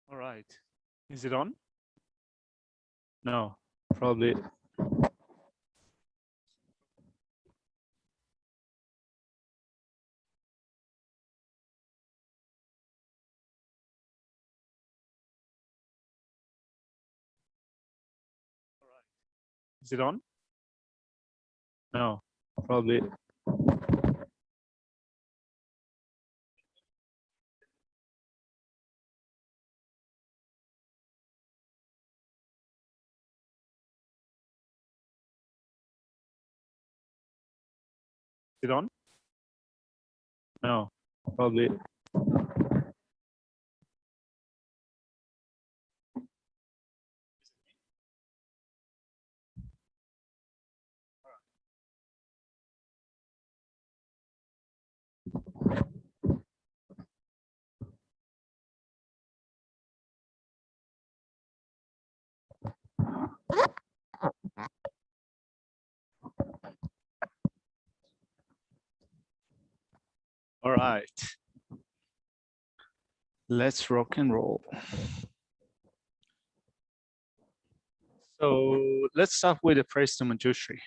All right. Is it on? No, probably. Is it on? No, probably. Is it on? No, probably. All right. Let's rock and roll. So let's start with the praise to Manjushri.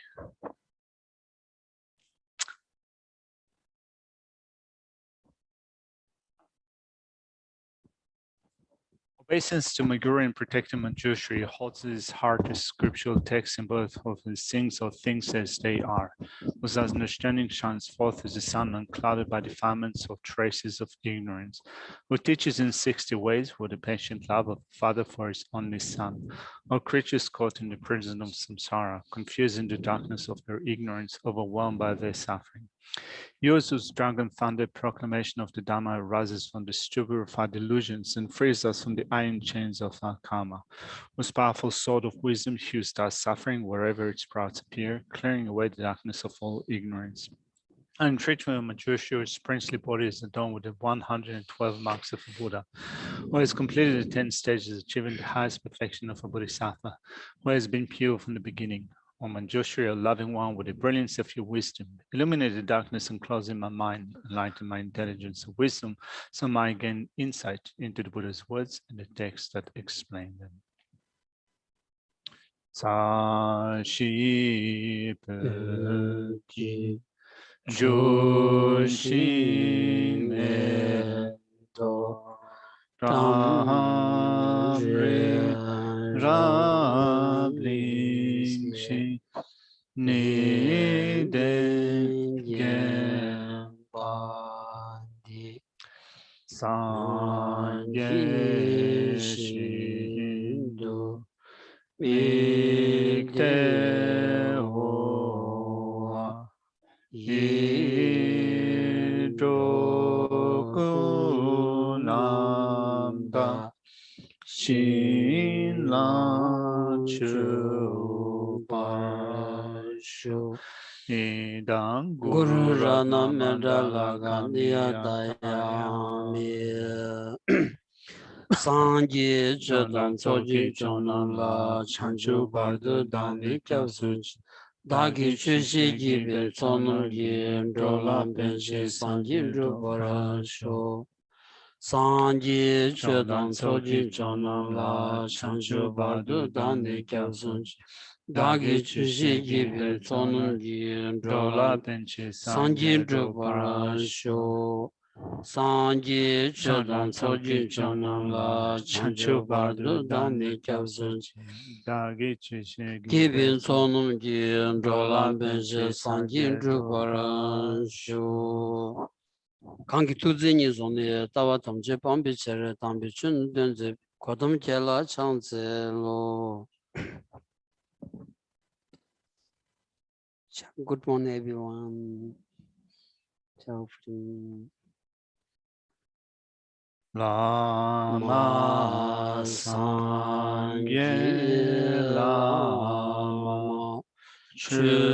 Obeisance to my Guru in protecting Manjushri holds his heart to scriptural texts in both of his things or things as they are, whose understanding shines forth as the sun unclouded by defilements or traces of ignorance, who teaches in 60 ways with the patient love of the Father for his only Son, all creatures caught in the prison of samsara, confused in the darkness of their ignorance, overwhelmed by their suffering. Yours whose dragon-thundered proclamation of the Dhamma arises from the stupor of our delusions and frees us from the iron chains of our karma, whose powerful sword of wisdom hews our suffering wherever its sprouts appear, clearing away the darkness of all ignorance. And treatment of Manjushri's princely body is adorned with the 112 marks of a Buddha, who has completed the 10 stages, achieving the highest perfection of a Bodhisattva, who has been pure from the beginning. O Manjushri, a loving one, with the brilliance of your wisdom, illuminate the darkness and close in my mind, enlighten my intelligence and wisdom, so I gain insight into the Buddha's words and the texts that explain them. Sa-shi pe Joshi me to Ram re Rabling shi ni den gen pa di sangye shi du mikte ho Yidokunamda Shinla Chupashu Idang Guru Rana Medala Gandiya Dayami Sangye Chodam Soji Chonam La Chanchu Bardu Dandi Kyausuchi Dagi Chushi Gibe Sonam Gim Drolam Benshi Sanjim Drupara Sho Sangye Chodam Soji Chonam La Chanchu Bardu Dandi Kyausuchi Dagi Chushi Gibe Sonam Gim Drolam Benshi Sanjim Drupara Sho Sangye Chodam Soji Chonam La Chanchu Bardu Dandi Kyausuchi Dagi Chushi Gibe Sonam Gim Drolam Benshi Sanjim Drupara Sho Kanki tuzi ni zoni tawa tamche pambi chere tambi chun dunzi kodam kela changze lo. Good morning everyone. Lama Sangye Lama Chudeshi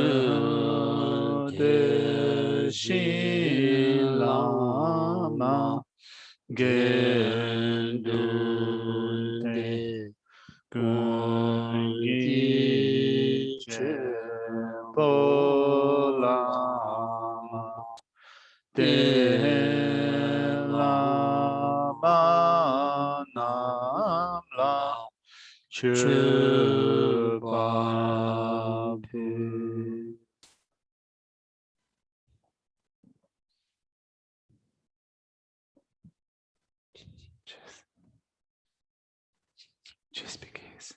Lama Gendunde Gungi Chebolama De Lama Chubabu. Just because.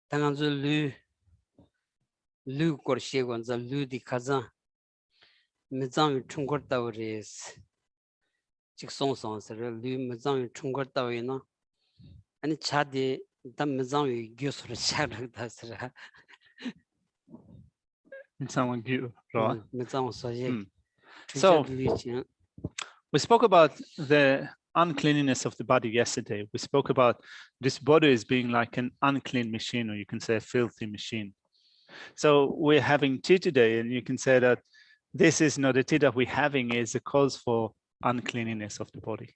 당한주 루 거시건자 루디 가자 매장 충거다우리스 직송성스를 루 매장 충거다우이나 아니 차디 담 매장이 교수를 차르다스라 Someone give, right? 매장 소지 So we spoke about the uncleanliness of the body yesterday. We spoke about this body as being like an unclean machine, or you can say a filthy machine. So we're having tea today, and you can say that this is not the tea that we're having is a cause for uncleanliness of the body.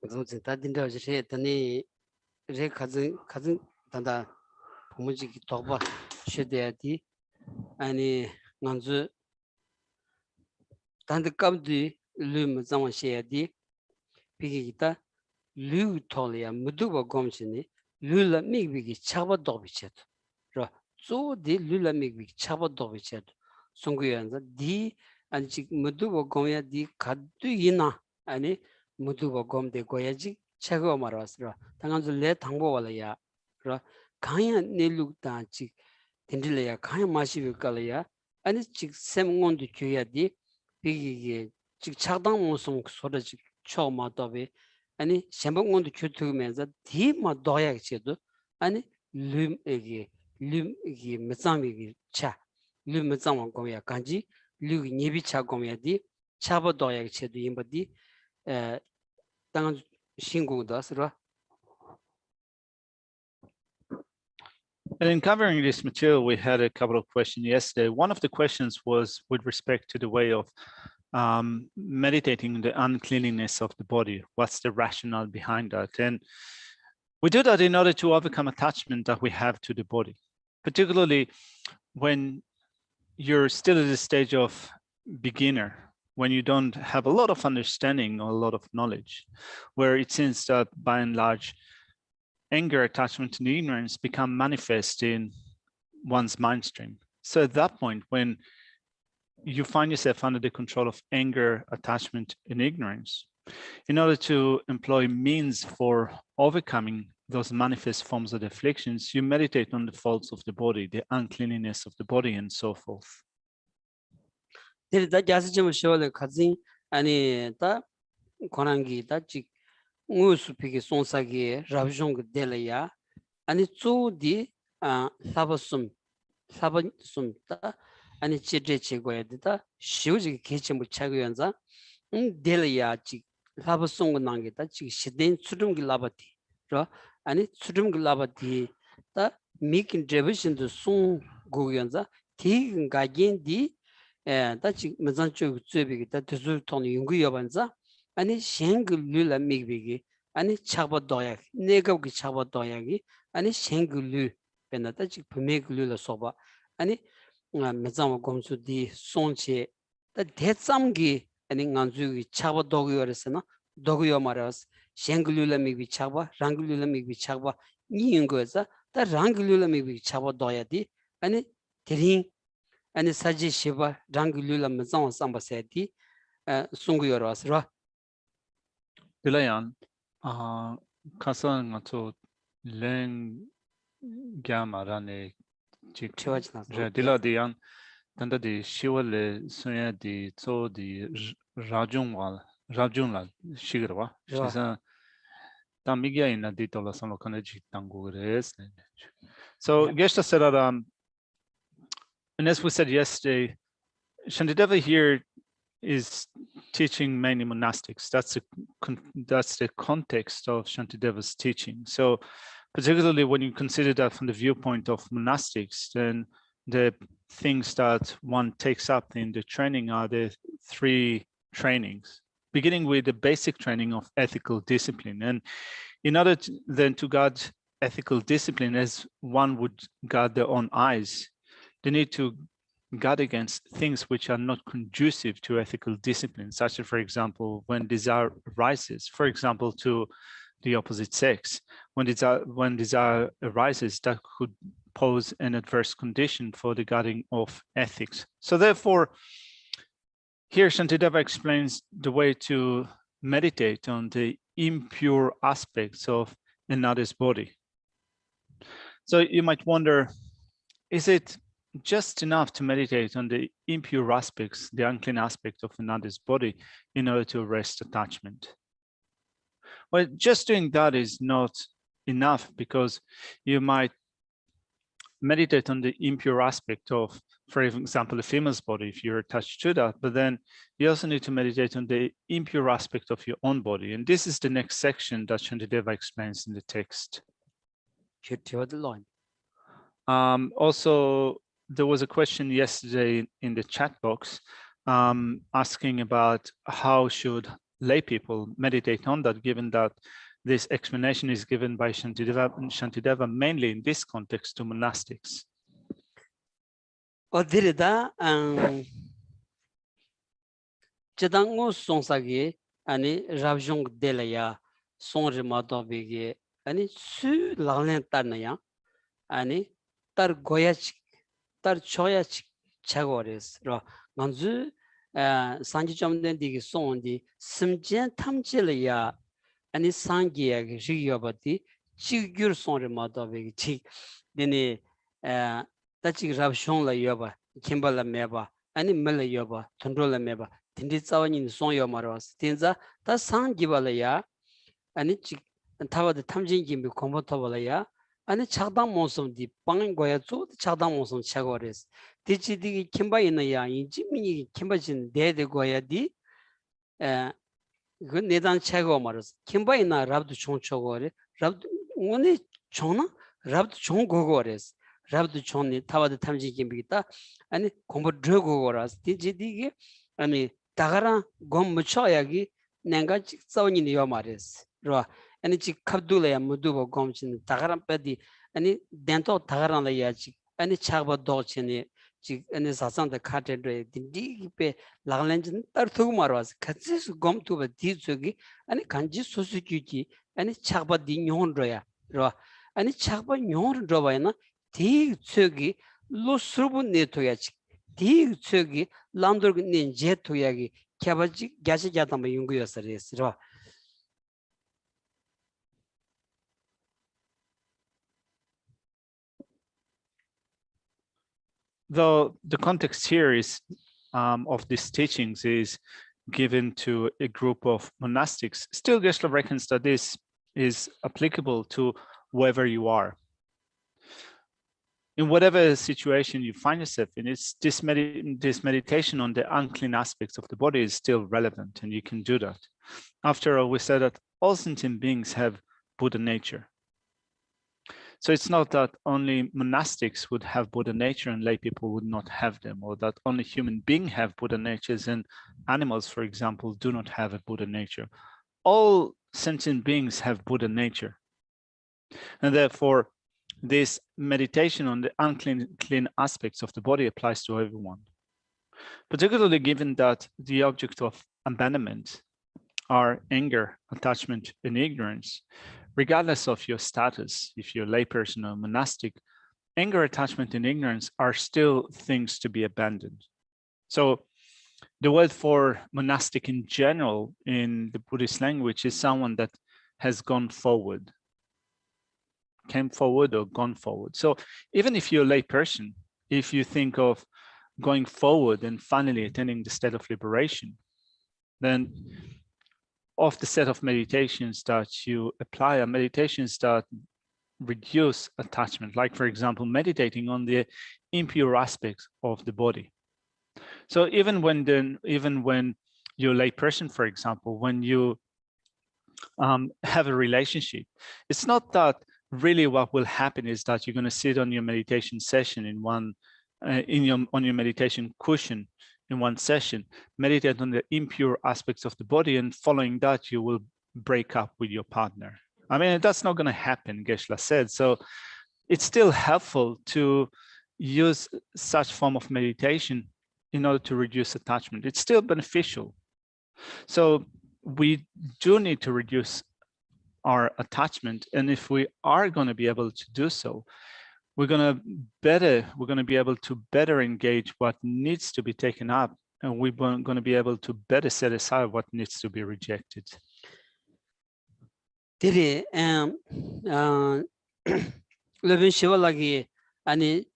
그래서 다딘다 저에 더니 제 가진 단다 부모지기 도바 쉐데야디 아니 먼저 단득감디 르무 장원시야디 비기기다 르 톨이야 무두바 검신이 르라 미비기 차바도 비쳇 라 조디 르라 미비기 차바도 비쳇 송구연자 디 안직 무두바 검야 디 가두이나 아니 무두바 검데 고야지 차고 말았어 당한줄 내 당보월이야 그라 강야 내룩다 직 딘들이야 강야 마시비 깔이야 아니 직 샘원도 줘야디 비기게 즉 차당 무슨 소리지 처음마다비 아니 샘원도 줘두면서 디마 도야지도 아니 름에게 매장이기 차 름매장 공야 간지 류 예비 차 공야디 차버 도야지도 임버디 당 신고다스라. And in covering this material, we had a couple of questions yesterday. One of the questions was with respect to the way of meditating the uncleanliness of the body. What's the rationale behind that? And we do that in order to overcome attachment that we have to the body, particularly when you're still at the stage of beginner, when you don't have a lot of understanding or a lot of knowledge, where it seems that by and large, anger, attachment, and ignorance become manifest in one's mind stream. So at that point, when you find yourself under the control of anger, attachment, and ignorance, in order to employ means for overcoming those manifest forms of afflictions, you meditate on the faults of the body, the uncleanliness of the body, and so forth. 데리다 자스점을 쇼를 가진 아니 다 권한기 다직 우수피기 송사기 라브종 데려야 아니 쪼디 사버숨 다 아니 제제 제거야 되다 쉬우지 개체물 차고연자 데려야 직 라버송 난게다 직 시된 수름기 라바티 저 아니 수름기 라바티 다 미킨 데비션도 송 고연자 디가겐디 다치 먼저 쯧비기다 드술톤 연구여반자 아니 생글룰라 미비기 아니 차버도약 내가기 차버도약이 아니 생글루 베나다 지 분명글룰라 소바 아니 매장 검수디 송체 다 대sam기 아니 간주기 차버도기여서나 도기여 말아서 생글룰라 미비 차버 랑글룰라 미비 차버 니인거자 다 랑글룰라 미비 차버도야디 아니 드링 아니 사지 시바 랑글룰라 매장 삼바세디 송구여라스라 Dilayan, kasan to len gamarane chik dila diyan tanda di shiwale sunya di so di rajunla shigarwa shisa tamigya ina di tola solo kana chik tangures. So Geshe said that and as we said yesterday, Shantideva here is teaching mainly monastics. That's the context of Shantideva's teaching. So particularly when you consider that from the viewpoint of monastics, then the things that one takes up in the training are the 3 trainings. beginning with the basic training of ethical discipline. And in order then to guard ethical discipline as one would guard their own eyes, they need to guard against things which are not conducive to ethical discipline, such as, for example, when desire arises, for example, to the opposite sex. When desire arises, that could pose an adverse condition for the guarding of ethics. So therefore, here Shantideva explains the way to meditate on the impure aspects of another's body. So you might wonder, is it just enough to meditate on the impure aspects, the unclean aspect of another's body in order to arrest attachment? Well, just doing that is not enough, because you might meditate on the impure aspect of, for example, a female's body if you're attached to that, but then you also need to meditate on the impure aspect of your own body. And this is the next section that Shantideva explains in the text. Also, there was a question yesterday in the chat box asking about how should lay people meditate on that, given that this explanation is given by Shantideva mainly in this context to monastics. 어디르다 제당고 송사기 아니 라브종 델야 송르마도 비게 아니 수 라렌타나야 아니 tar goyach tar choyach chagores ro manzu sanji jamden digi sondi simjen tamchilya ani sangiya rigiyobati chigyur sonre madabe chi deni tachig rabshon la yoba kimbala meba ani mel yoba tondrola meba tindi tsawani son yomaros tinza ta sangibala ya ani chi tawade tamjin gimbi kombotabala ya 아니 차당 모습이 빵인 거야. 저 차당 모습 차거레스. 디지디기 김바이나야 인지민이 김바진 대대 거야디. 그 내단 차고 말았어. 김바이나 랍도 총초거래. 랍도 오늘 총나 랍도 총 거거레스. 랍도 총니 타바드 탐지 김비다. 아니 공부 들고거라스. 디지디기 아니 다가라 곰 묻혀야기 내가 싸우니 요 말레스. 로 아니 지 갑둘이야 무두고 검친 다가람 빼디 아니 덴토 다가람라 야지 아니 차바 도치니 지 아니 사상의 카테드에 딘디기페 라글렌진 따르투고 말와스 같이 검투바 디즈기 아니 간지 소수기지 아니 차바 디뇽로야 로 아니 차바 뇽로바이나 디츠기 로스르분 네토야지 디츠기 람도르니 제토야기 캬바지 가시자담 용구여서레스로 Though the context here is of these teachings is given to a group of monastics, still Geshe reckons that this is applicable to wherever you are. In whatever situation you find yourself in, this meditation on the unclean aspects of the body is still relevant, and you can do that. After all, we said that all sentient beings have Buddha nature. So it's not that only monastics would have Buddha nature and lay people would not have them, or that only human beings have Buddha natures and animals, for example, do not have a Buddha nature. All sentient beings have Buddha nature. And therefore, this meditation on the unclean aspects of the body applies to everyone, particularly given that the object of abandonment are anger, attachment, and ignorance. Regardless of your status, if you're a layperson or monastic, anger, attachment, and ignorance are still things to be abandoned. So the word for monastic in general in the Buddhist language is someone that has gone forward, came forward or gone forward. So even if you're a layperson, if you think of going forward and finally attaining the state of liberation, then of the set of meditations that you apply are meditations that reduce attachment, like, for example, meditating on the impure aspects of the body. So even when you're a lay person, for example, when you have a relationship, it's not that really what will happen is that you're going to sit on your meditation session on your meditation cushion in one session, meditate on the impure aspects of the body, and following that, you will break up with your partner. I mean, that's not going to happen, Geshe said. So it's still helpful to use such form of meditation in order to reduce attachment. It's still beneficial. So we do need to reduce our attachment. And if we are going to be able to do so, we're going to be able to better engage what needs to be taken up, and we're going to be able to better set aside what needs to be rejected. Diri Levin Shivalagi ani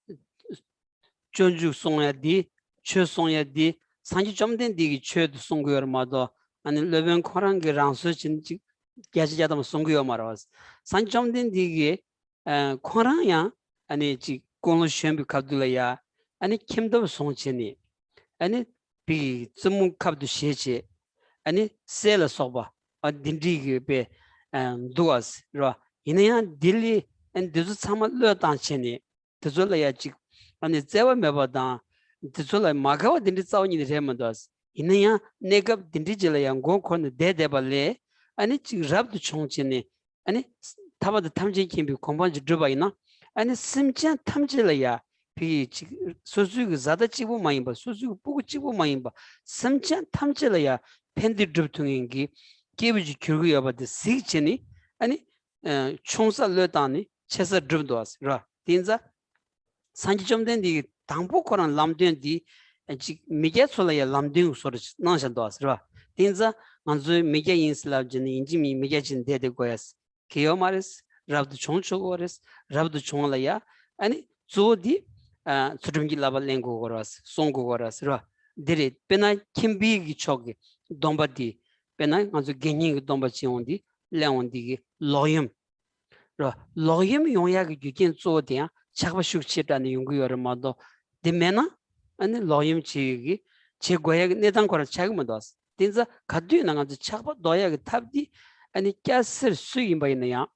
Jonju Sonya di Che Sonya di Sanji Jomden di Che Songuyor Mado ani Levin Korangi Ransu Chinji Gajadam Songuyor Maras Sanji Jomden di Koranya ani Ji Gonu Shembu Kabdulaya ani Kimdo Songchini ani Bi Zumu Kabdu Sheche ani Sela Soba Dindigi be duas ra inaya Delhi and Dizu Sama Lutanchini Tuzula Chik and the Zewa Mebada Tuzula Magawa didn't saw in the Remandas inaya Negab Dindijala and Gokon the dead Debale and it rubbed the Chongchini and it Taba the Tamji can be combined Drubaina and it's Simchan Tamjilaya Suzu Zada Chibu Maimba Suzu Pugu Chibu Maimba Simchan Tamjilaya Pendi Drubtungi give you about the Sichini and Chonsa Lutani, Chesa Drubdos, Ra, Tinza, Sanjum then the Tampo Koran Lamdun di and Migasolaya Lamdun sort of nonsense, Ra, Tinza, Manzu Miga Insla Jenny, Jimmy Migajin de Goyas, Keomaris, Rab the Chonchogores, Rab the Chonlaya, and Zodi, Sudungi Lava Lengo Goras, Songo Goras, Ra, did it, Pena Kimbi Chogi, Dombadi. Pena also gaining dombachi on the leon di loyum. Loyum yoyak you can so there, Chakashuk chit and Yungu or mother. The mena and the loyum chigi, Chegoyak Netankora Chagmados. Tinza Kaduna on the Chapa doyak tabdi and the castle suing by Naya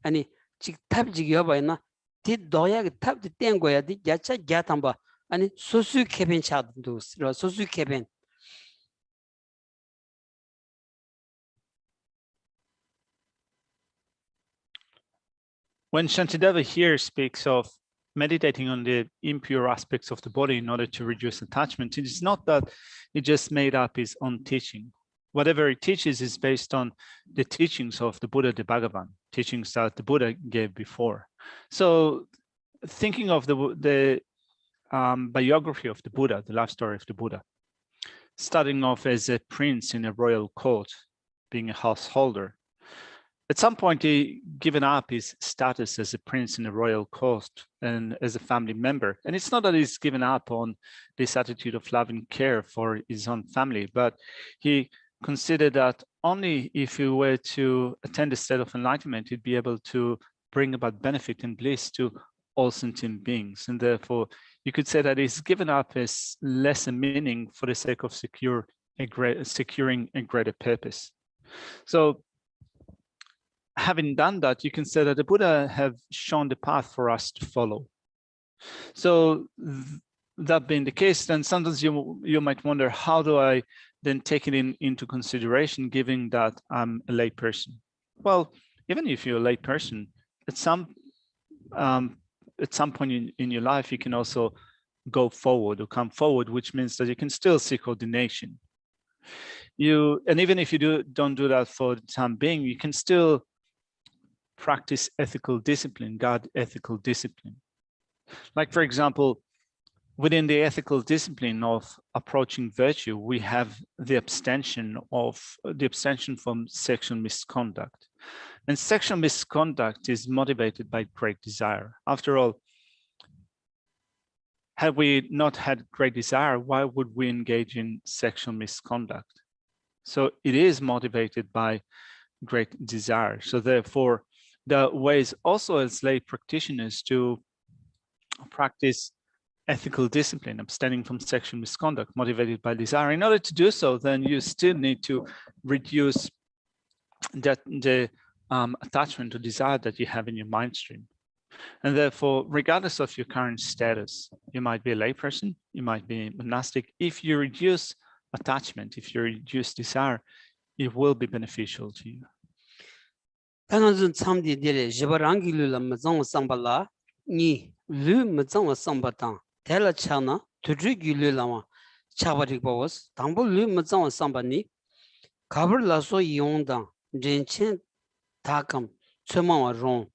and the chick tabji yobaina did doyak tab the Tangoya di Yacha Gatamba and it Sosu Kevin chat dos, Sosu Kevin. When Shantideva here speaks of meditating on the impure aspects of the body in order to reduce attachment, it is not that he just made up his own teaching. Whatever he teaches is based on the teachings of the Buddha, the Bhagavan, teachings that the Buddha gave before. So thinking of the biography of the Buddha, the life story of the Buddha, starting off as a prince in a royal court, being a householder. At some point, he given up his status as a prince in the royal court and as a family member. And it's not that he's given up on this attitude of love and care for his own family, but he considered that only if he were to attain the state of enlightenment, he'd be able to bring about benefit and bliss to all sentient beings. And therefore, you could say that he's given up his lesser meaning for the sake of securing a greater purpose. So, having done that, you can say that the Buddha have shown the path for us to follow. So that being the case, then sometimes you might wonder, how do I then take it into consideration, given that I'm a lay person? Well, even if you're a lay person, at some point in your life, you can also go forward or come forward, which means that you can still seek ordination. And even if you don't do that for the time being, you can still practice ethical discipline, guard ethical discipline. Like, for example, within the ethical discipline of approaching virtue, we have the abstention from sexual misconduct. And sexual misconduct is motivated by great desire. After all, had we not had great desire, why would we engage in sexual misconduct? So it is motivated by great desire. So therefore, the ways also as lay practitioners to practice ethical discipline, abstaining from sexual misconduct motivated by desire. In order to do so, then you still need to reduce the attachment or desire that you have in your mind stream. And therefore, regardless of your current status, you might be a layperson, you might be monastic. If you reduce attachment, if you reduce desire, it will be beneficial to you. 단원은 참디들의 지바랑기를 맞은 상발라 니 르맞은 상바당 텔라차나 두르기르라마 차바릭바스 당보 르맞은 상바니 가블라소 이용당 젠첸 다감 쳬마와롱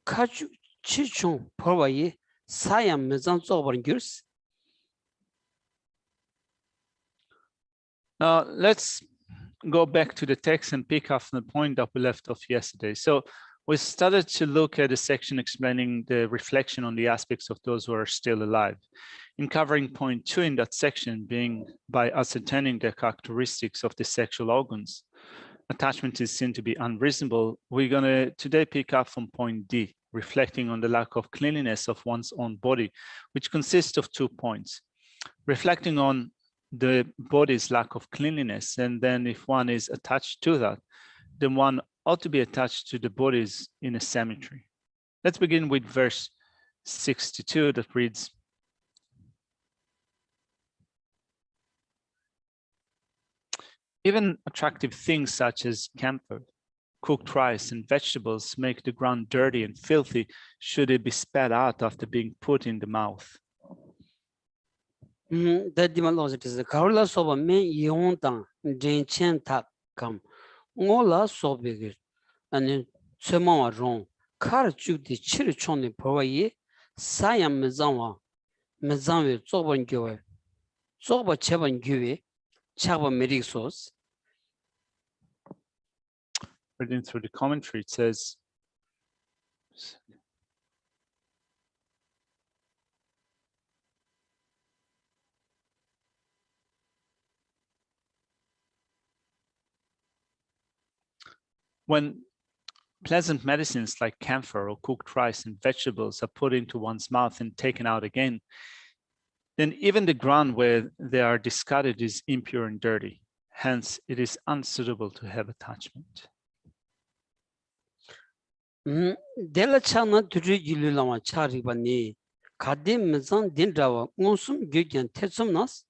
카추 치총 포바이 사얌 맞은 쪼버링규스. Now let's go back to the text and pick up the point that we left off yesterday. So we started to look at a section explaining the reflection on the aspects of those who are still alive. In covering point 2 in that section being by ascertaining the characteristics of the sexual organs, attachment is seen to be unreasonable. We're going to today pick up from point D, reflecting on the lack of cleanliness of one's own body, which consists of 2 points. Reflecting on the body's lack of cleanliness, and then if one is attached to that, then one ought to be attached to the bodies in a cemetery. Let's begin with verse 62 that reads, even attractive things such as camphor, cooked rice, and vegetables make the ground dirty and filthy should it be spat out after being put in the mouth. That demand is Carla Soba me Yontan, Jane Chen Takam, Ola Sobigir, and Sema wrong. Car chuk the chirichoni proye, Siam Mezawa, Mezanvi, Zoban Gue, Zoba Cheban Gue, Chaba Medic sauce. Reading through the commentary, it says, when pleasant medicines like camphor or cooked rice and vegetables are put into one's mouth and taken out again, then even the ground where they are discarded is impure and dirty. Hence, it is unsuitable to have attachment. Delachana to Gilulama Charibani, Kadim Mazan Dindrawa, Monsum Gugan Tetsumnas,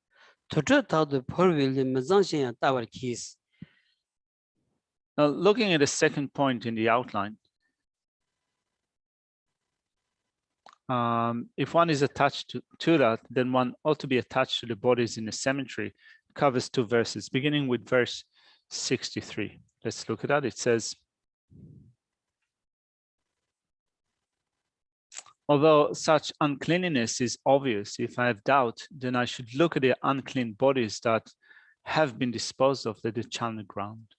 Toto the Purville Mazansian Tower Keys. Now, looking at the second point in the outline, if one is attached to that, then one ought to be attached to the bodies in the cemetery. It covers 2 verses, beginning with verse 63. Let's look at that. It says, although such uncleanliness is obvious, if I have doubt, then I should look at the unclean bodies that have been disposed of at the channel ground.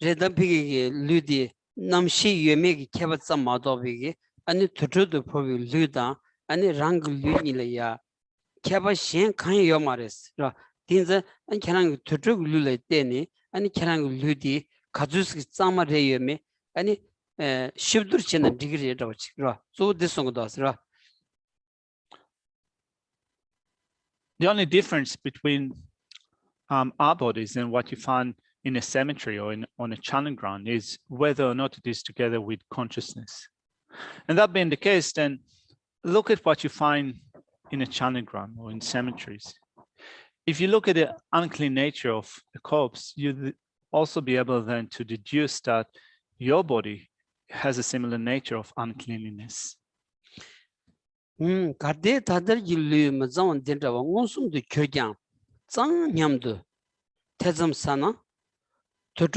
Redapigi Ludi, Namshi Yemegi Kebatsa Madovigi, and the Tutu Provi Luda, and the Rang Lunilaya, Keba Shen Kan Yomaris, Tinza, and Kanang Tutu Lule Deni, and Kanang Ludi, Kazuski Sama Reyeme, and Shivdurchin and degree. So this song does. The only difference between our bodies and what you find in a cemetery or on a chanting ground is whether or not it is together with consciousness. And that being the case, then look at what you find in a chanting ground or in cemeteries. If you look at the unclean nature of a corpse, you'd also be able then to deduce that your body has a similar nature of uncleanliness. Kade Tadar Gilu Mazan Dindrawa, Monsum the Kurgan, Zang Yamdu, Tezam Sana. So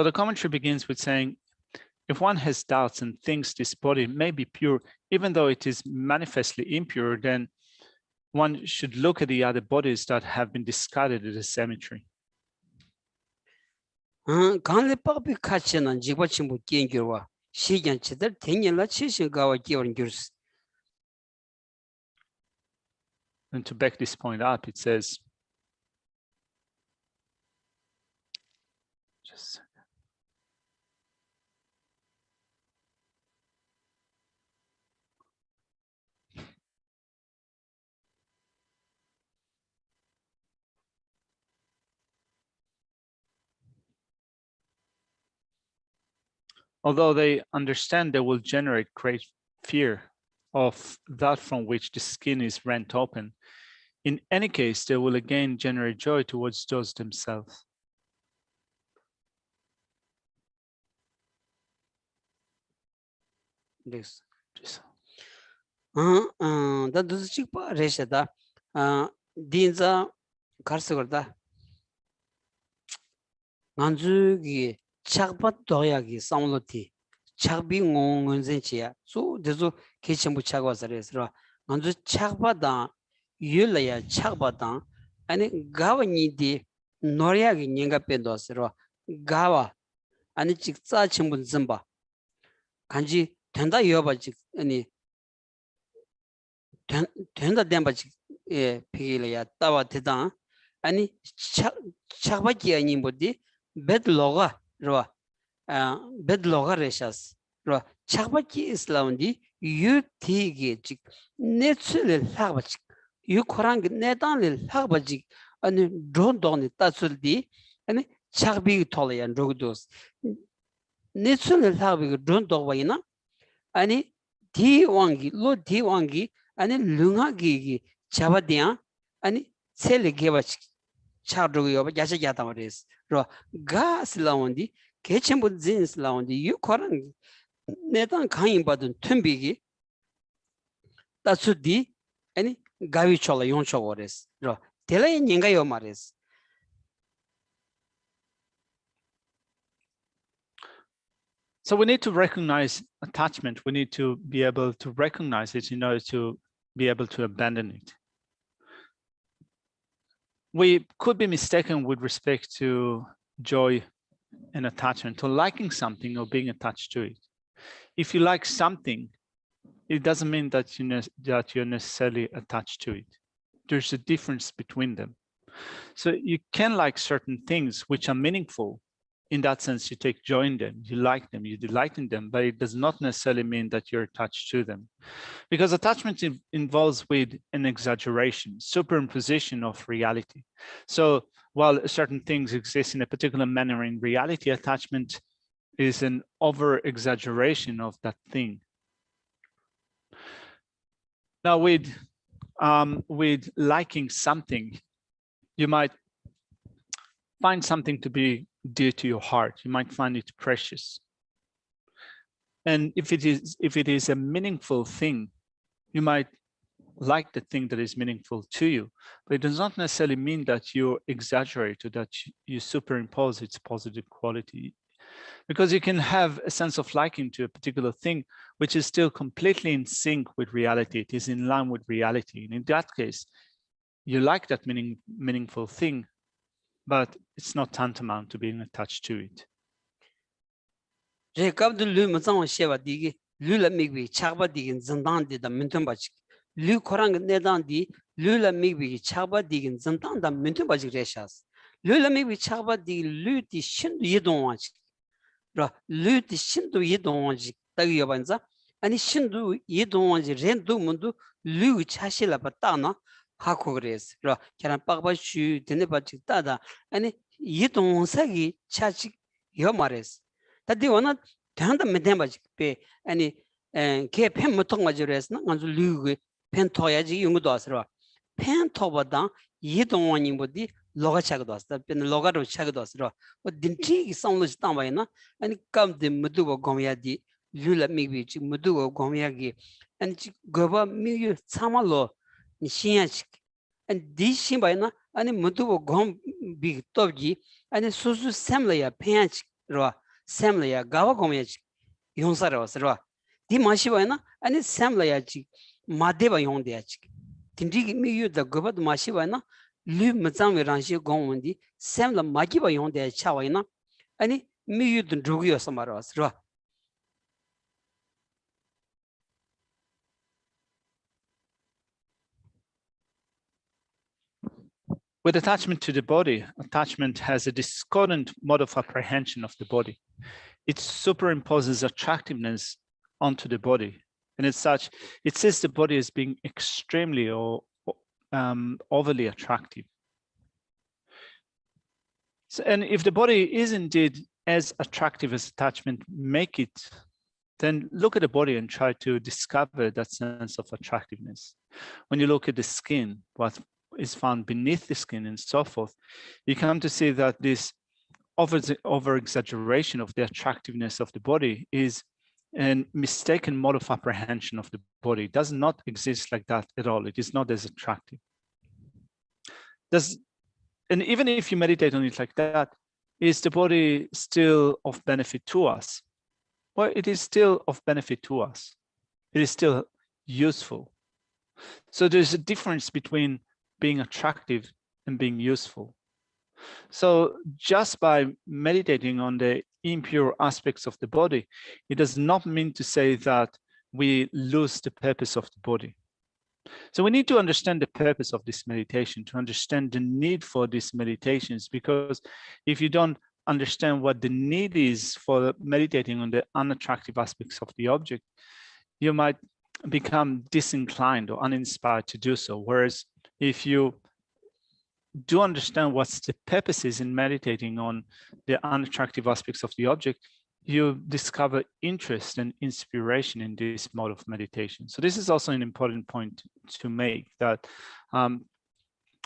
the commentary begins with saying, if one has doubts and thinks this body may be pure, even though it is manifestly impure, then one should look at the other bodies that have been discarded at the cemetery. And to back this point up, it says, just Although they understand they will generate great fear of that from which the skin is rent open, in any case, they will again generate joy towards those themselves. This. The Dusichikpa Reshada Dinza Karsagorda Nanzugi Chakpat Doyagi Samloti Chakbi Ngonzenchia. So there's a kitchen with Chagwas Resra. Nanzu Chakbada Yulaya Chakbada and Gawa Nidi Noriagi Ninga Pendosera Gawa and Chiksa Chimbun Zimba Kanji Tenda Yoba any 된다 댐바지 피길이야 따와 대다 아니 착바기 아니 뭐디 bedloga 로 bedloga 레샤스 로 착바기 이슬람디 유티게 직 네츠를 하바지 유코랑 네단을 하바지 아니 돈돈이 따슬디 아니 착비 톨이야 로그도스 네츠를 하바기 돈도바이나 아니 디왕기 로 디왕기 아니 룽하기 잡아디야 아니 셀게바치 차르고요 야샤야다 말이스 로 가슬라운디 개침부 진슬라운디 유코랑 내단 강인 받은 튼비기 따수디 아니 가위초라 용초거레스 로 텔레 닝가요 말이스 So we need to recognize attachment. We need to be able to recognize it in order to be able to abandon it. We could be mistaken with respect to joy and attachment, to liking something or being attached to it. If you like something, it doesn't mean that you're necessarily attached to it. There's a difference between them. So you can like certain things which are meaningful. In that sense, you take joy in them, you like them, you delight in them, but it does not necessarily mean that you're attached to them. Because attachment involves with an exaggeration, superimposition of reality. So while certain things exist in a particular manner in reality, attachment is an over-exaggeration of that thing. Now with liking something, you might find something to be dear to your heart. You might find it precious. And if it is a meaningful thing, you might like the thing that is meaningful to you, but it does not necessarily mean that you exaggerate or that you superimpose its positive quality. Because you can have a sense of liking to a particular thing, which is still completely in sync with reality. It is in line with reality. And in that case, you like that meaningful thing, but it's not tantamount to being attached to it. 아니 신도 이동원지 렌도 문도 류 차실라 바타나 하고 그래서 그냥 빠바슈 되네 바치 따다 아니 이동사기 차치 요 말했어 다디 원아 단다 메데 바치 베 아니 개 펜부터 가지고서 아주 류게 펜 토야지 용도 왔어 펜 토보다 이동원이 뭐디 로가 차기도 왔어 펜 로가로 차기도 왔어 딘티 상로지 땅바이나 아니 감데 무두고 고미야디 Lula maybe Mudugo Gomiagi and Goba Migu Samalo Nishiachik and this Shimbaina and Mudugo Gom Big Togi and Susu Samlaya Panch Roa Samlaya Gava Gomiach Yonsara Roa Dimashiwana and Samlayachi Madeva Yondiachik. Tindigi Migu the Goba Mashiwana Lu Mazami Ranshi Gomundi Samla Magiba Yondia Chawaina and Migu the Drugio Samaras Roa. With attachment to the body, attachment has a discordant mode of apprehension of the body. It superimposes attractiveness onto the body. And as such, it says the body as being extremely or overly attractive. So, and if the body is indeed as attractive as attachment make it, then look at the body and try to discover that sense of attractiveness. When you look at the skin, what is found beneath the skin and so forth, you come to see that this over exaggeration of the attractiveness of the body is a mistaken mode of apprehension of the body. It does not exist like that at all. It is not as attractive. And even if you meditate on it like that, is the body still of benefit to us? Well, it is still of benefit to us. It is still useful. So there's a difference between being attractive and being useful. So just by meditating on the impure aspects of the body, it does not mean to say that we lose the purpose of the body. So we need to understand the purpose of this meditation, to understand the need for these meditations, because if you don't understand what the need is for meditating on the unattractive aspects of the object, you might become disinclined or uninspired to do so. Whereas if you do understand what's the purpose is in meditating on the unattractive aspects of the object, you discover interest and inspiration in this mode of meditation. So this is also an important point to make, that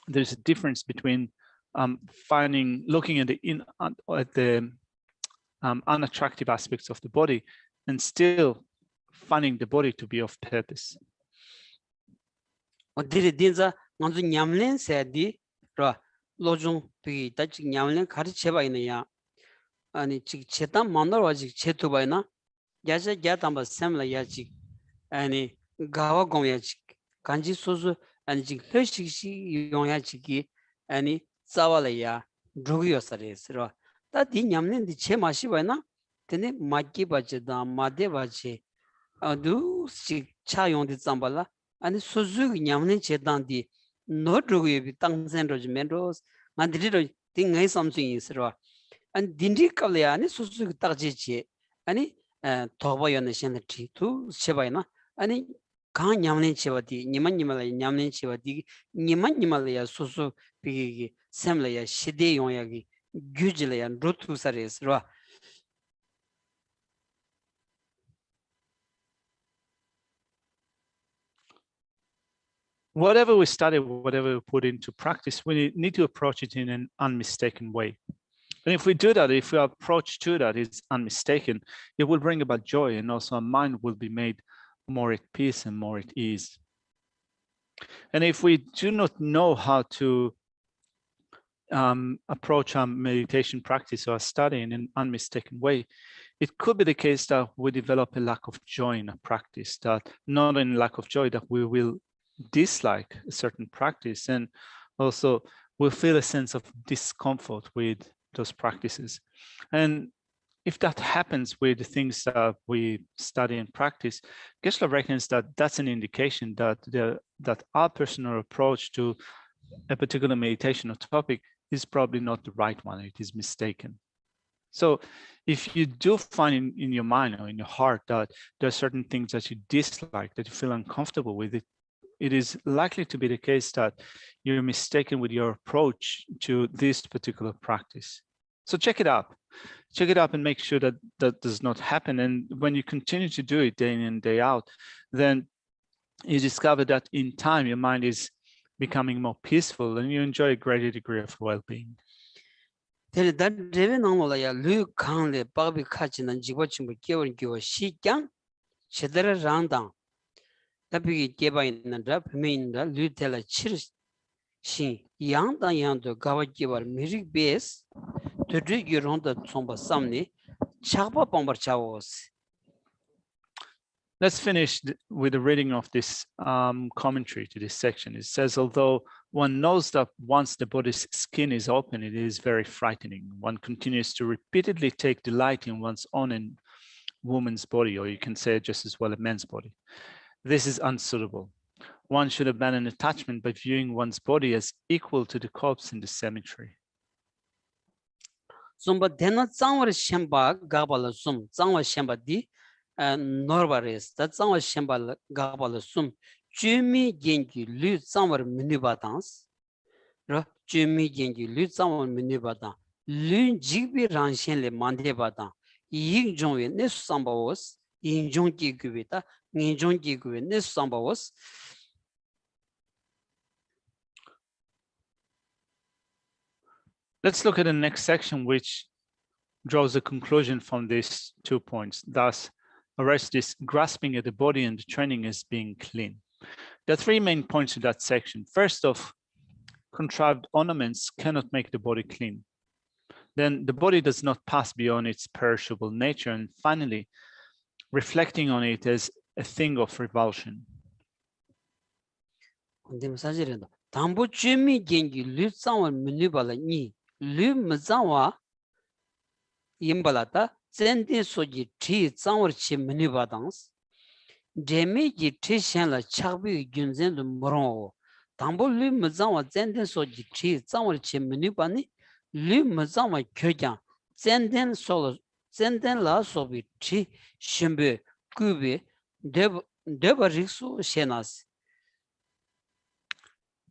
there's a difference between looking at the unattractive aspects of the body and still finding the body to be of purpose. 아니 지 제단 만나러 지 제토바이나 야자 야담바 샘라 야지 아니 가와 공야지 간지 소소 아니 지 회식시 용야지기 아니 싸발이야 drugiyo사레스로 다디 냠는디 제 맛이 바이나 근데 마기 바제다 마데 바제 아두 시 차용디 잠발라 아니 소소 냠는 제단디 노 drugiyo비 땅센로지 멘로스 만디리로 띵ngay something 있으로 and dindi kalya ani susu tagji ani thoba yon shen thi tu chebaina ani ka nyamne chebati niman nimala nyamne chebati niman nimala ya susu pigi semla ya shide yon ya gi gyujla ya rutu sares ro. Whatever we study, whatever we put into practice, we need to approach it in an unmistaken way. And if we do that, if our approach to that is unmistaken, it will bring about joy, and also our mind will be made more at peace and more at ease. And if we do not know how to approach our meditation practice or study in an unmistaken way, it could be the case that we develop a lack of joy in our practice, that not in lack of joy, that we will dislike a certain practice, and also we'll feel a sense of discomfort with those practices. And if that happens with the things that we study and practice, Geshe reckons that that's an indication that that our personal approach to a particular meditation or topic is probably not the right one. It is mistaken. So if you do find in your mind or in your heart that there are certain things that you dislike, that you feel uncomfortable with, it is likely to be the case that you're mistaken with your approach to this particular practice. So check it out and make sure that that does not happen. And when you continue to do it day in and day out, then you discover that in time, your mind is becoming more peaceful and you enjoy a greater degree of well-being. Let's finish with the reading of this commentary to this section. It says, although one knows that once the body's skin is open, it is very frightening. One continues to repeatedly take delight in one's own and woman's body, or you can say just as well a man's body. This is unsuitable. One should abandon attachment by viewing one's body as equal to the corpse in the cemetery. Sumba dena zangwa shemba gabala sum zangwa shemba di norbares that zangwa shemba gabala sum jumi gengi lu zangwa minuba dans ra jumi gengi lu zangwa minuba dan lun jigbi rangshen le mande bada ying jongwe ne sambawos ying jong ki gubita ngin jong ki gube ne sambawos. Let's look at the next section, which draws a conclusion from these 2 points. Thus, arrest this grasping at the body and the training as being clean. There are 3 main points in that section. First off, contrived ornaments cannot make the body clean. Then the body does not pass beyond its perishable nature. And finally, reflecting on it as a thing of revulsion. 담보 주미 gengi lu tsangwa menu bala ni lu mzangwa imbalata zende soji tri tsangwa chi menu badans demi ji tri shenla chakbi gyunzen lu mron 담보 lu mzangwa zende soji tri tsangwa chi menu bani lu mzangwa kyogyang zenden solo zenden la sobi tri shimbe kubi deba riksu shenas.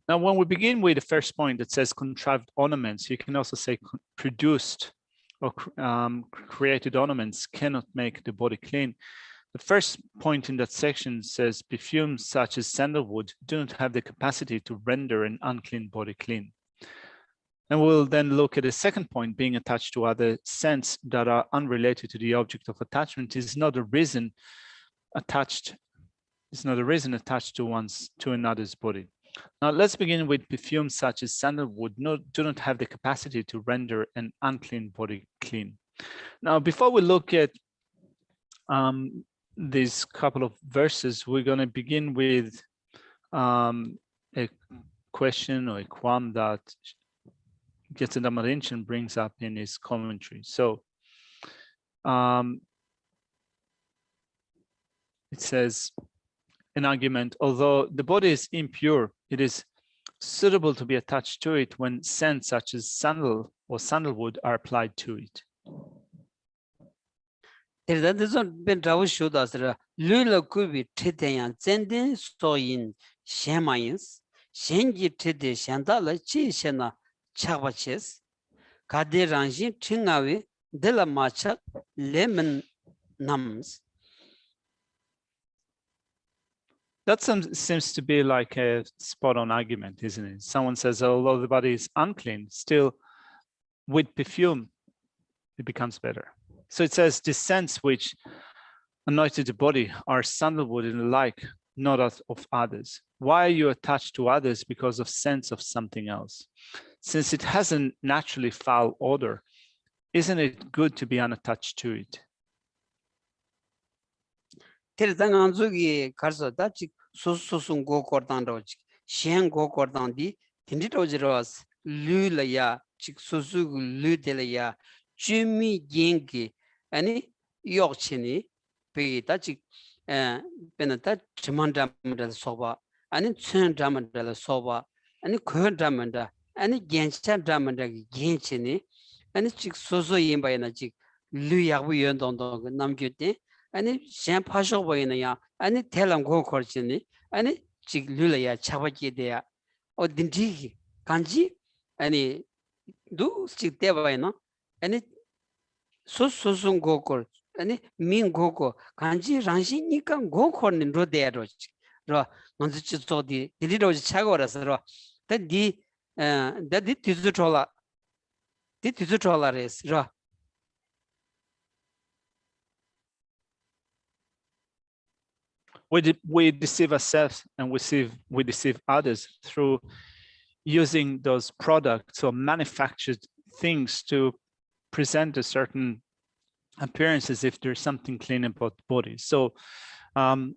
Now, when we begin with the first point that says contrived ornaments, you can also say produced or created ornaments cannot make the body clean. The first point in that section says perfumes such as sandalwood do not have the capacity to render an unclean body clean. And we'll then look at the second point, being attached to other scents that are unrelated to the object of attachment is not a reason attached to another's body. Now, let's begin with perfumes such as sandalwood do not have the capacity to render an unclean body clean. Now, before we look at these couple of verses, we're going to begin with a question or a qualm that Geshe Rinchen brings up in his commentary. So it says, an argument, although the body is impure, it is suitable to be attached to it when scents such as sandal or sandalwood are applied to it. That seems to be like a spot-on argument, isn't it? Someone says, although the body is unclean, still with perfume, it becomes better. So it says the scents which anointed the body are sandalwood and the like, not of others. Why are you attached to others because of scents of something else? Since it has a naturally foul odor, isn't it good to be unattached to it? Susun go cordan roch, Shen go cordan di, Tinditojeros, Lulaya, Chick Susu, Ludelaya, Jimmy Gengi, any Yorkchini, Pegitachi, Benata, Chimanda Soba, any Tsun Dramanda Soba, any Kur Dramanda, any Gensha Dramanda Genchini, any Chick Susu Yimba in a chick, Luya Wiyandon Namgute. 아니 샴파쇼 보이느냐 아니 텔람 고코르치니 아니 직 룰이야 차바게 돼야 어딘지 간지 아니 두직 대바이나 아니 소소송 고코 아니 민 고코 간지 란시니까 고코는 로데야로 로 먼저 저디 디리로지 차고라서 다디 다디 디즈톨라레스 로 We deceive ourselves and we deceive others through using those products or manufactured things to present a certain appearance as if there's something clean about the body. So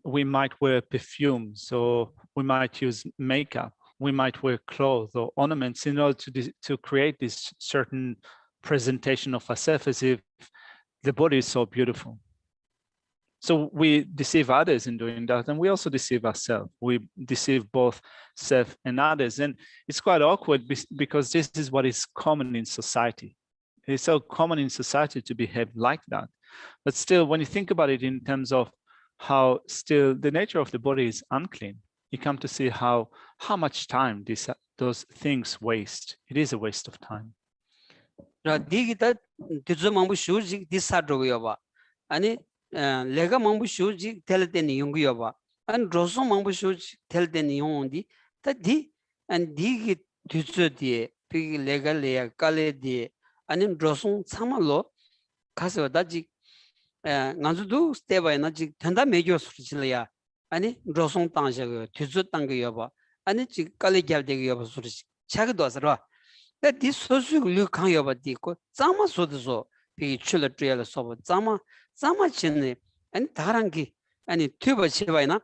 we might wear perfume, so we might use makeup, we might wear clothes or ornaments in order to create this certain presentation of ourselves as if the body is so beautiful. So we deceive others in doing that, and we also deceive ourselves. We deceive both self and others, and it's quite awkward because this is what is common in society. It's so common in society to behave like that. But still, when you think about it in terms of how still the nature of the body is unclean, you come to see how much time those things waste. It is a waste of time. 라 디기다 디저 망부 슈지 디사드로요 봐. 아니 레가 망부 슈지 텔 때니 용기요 봐. 안 로소 망부 슈지 텔 때니 용디 다디 안 디기 디저디에 비 레가 레야 칼레디 아니 로소 참말로 가서 다지 간주도 스테바이나 지 된다 매겨 소리질이야. 아니 로송 땅셔 뒤즈 땅게 여봐. 아니 지 칼레 갸되게 여봐 소리. 차기도 와서라. 디 소수 류강 여봐디 고 짱마 소드소 비 출을 트레를 소버 짱마 친네. 아니 다랑기 아니 튜버 치바이나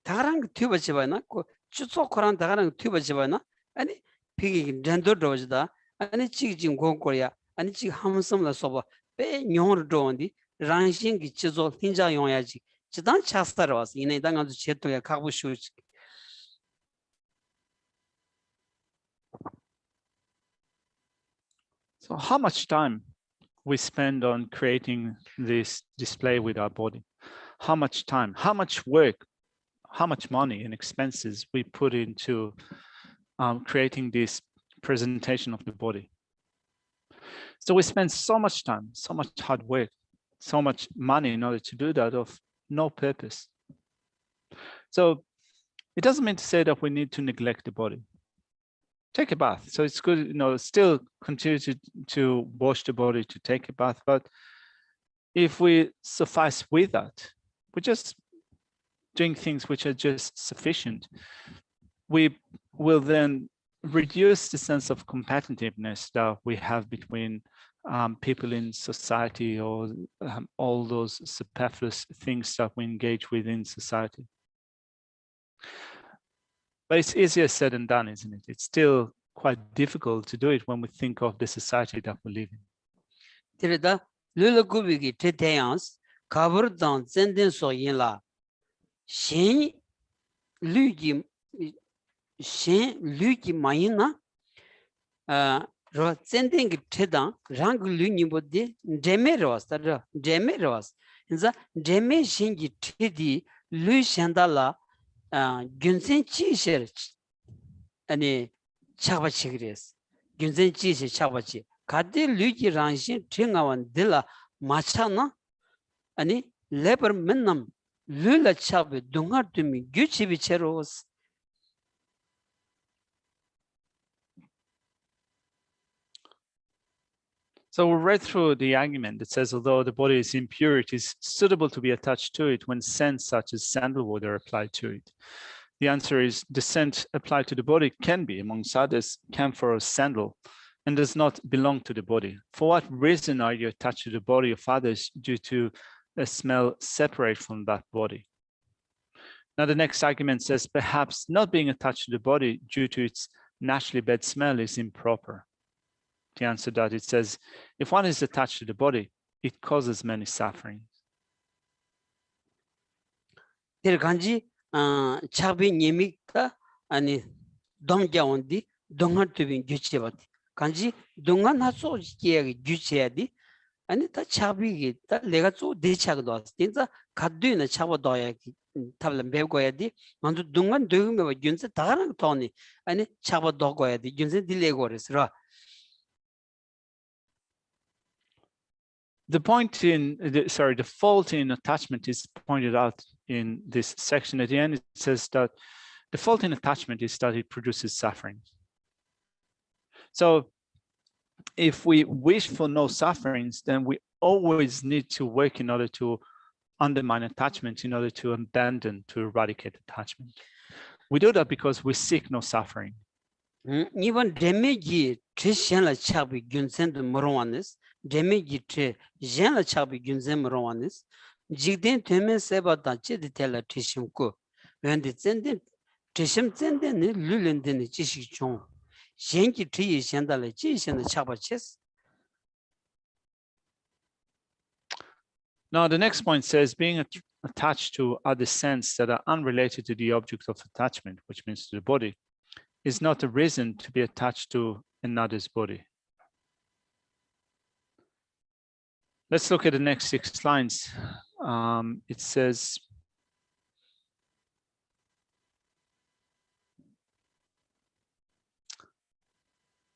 다랑 튜버 치바이나 고 추소코란 다랑 튜버 치바이나 아니 비기 렌더 로즈다. 아니 지금 공고야. 아니 지금 함섬라 소버 배 용을 도온디 랑싱기 치조 흰자 용야지 지단 차스타로 왔어 이내 당한도 제도에 가고 싶어. So how much time we spend on creating this display with our body? How much time, how much work, how much money and expenses we put into creating this presentation of the body? So we spend so much time, so much hard work, so much money in order to do that of no purpose. So it doesn't mean to say that we need to neglect the body. Take a bath. So it's good, still continue to wash the body, to take a bath. But if we suffice with that, we're just doing things which are just sufficient, we will then reduce the sense of competitiveness that we have between people in society, or all those superfluous things that we engage with in society. But it's easier said than done, isn't it? It's still quite difficult to do it when we think of the society that we live in. 데르다 르르구비기 테테양스 가버던 젠덴 소인라 신 류기 마이나 로 젠덴기 테다 랑 류니보디 데메로스다 데메로스 인자 데메 신기 테디 류샨달라 균센 치셔 아니 차바치 그랬어. 균센 치셔 차바치 가디 류기 랑신 팅아원 딜라 마차나 아니 레버 맨남 르라 차베 동아드미 규치비체로스. So we read through the argument that says, although the body is impure, it is suitable to be attached to it when scents such as sandalwood are applied to it. The answer is the scent applied to the body can be, amongst others, camphor or sandal, and does not belong to the body. For what reason are you attached to the body of others due to a smell separate from that body? Now the next argument says, perhaps not being attached to the body due to its naturally bad smell is improper. The answer that it says, if one is attached to the body, it causes many sufferings. 간지 차비 니미가 아니 동자원디 동한투빈 규치바디 간지 동한하소 기야기 규치야디 아니 다 차비기 다 내가 좀 대차도 왔어 진짜 가드이나 차바도야기 탑을 배고야디 먼저 동한 되면 윤세 다랑 돈이 아니 차바도고야디 윤세 딜레고레스라. The fault in attachment is pointed out in this section. At the end, it says that the fault in attachment is that it produces suffering. So if we wish for no sufferings, then we always need to work in order to undermine attachment, in order to abandon, to eradicate attachment. We do that because we seek no suffering. 이번 데미지 트션라 차비 균센도 모로완스 데미지 트 젠라 차비 균센 모로완스 지든 테메 세바다 제데텔라 트심고 웬디 젠데 트심 젠데 룰렌데 지식종 젠기 트이 현달레 지신의 차바체스. Now the next point says being attached to other scents that are unrelated to the object of attachment, which means to the body, is not a reason to be attached to another's body. Let's look at the next 6 lines. It says,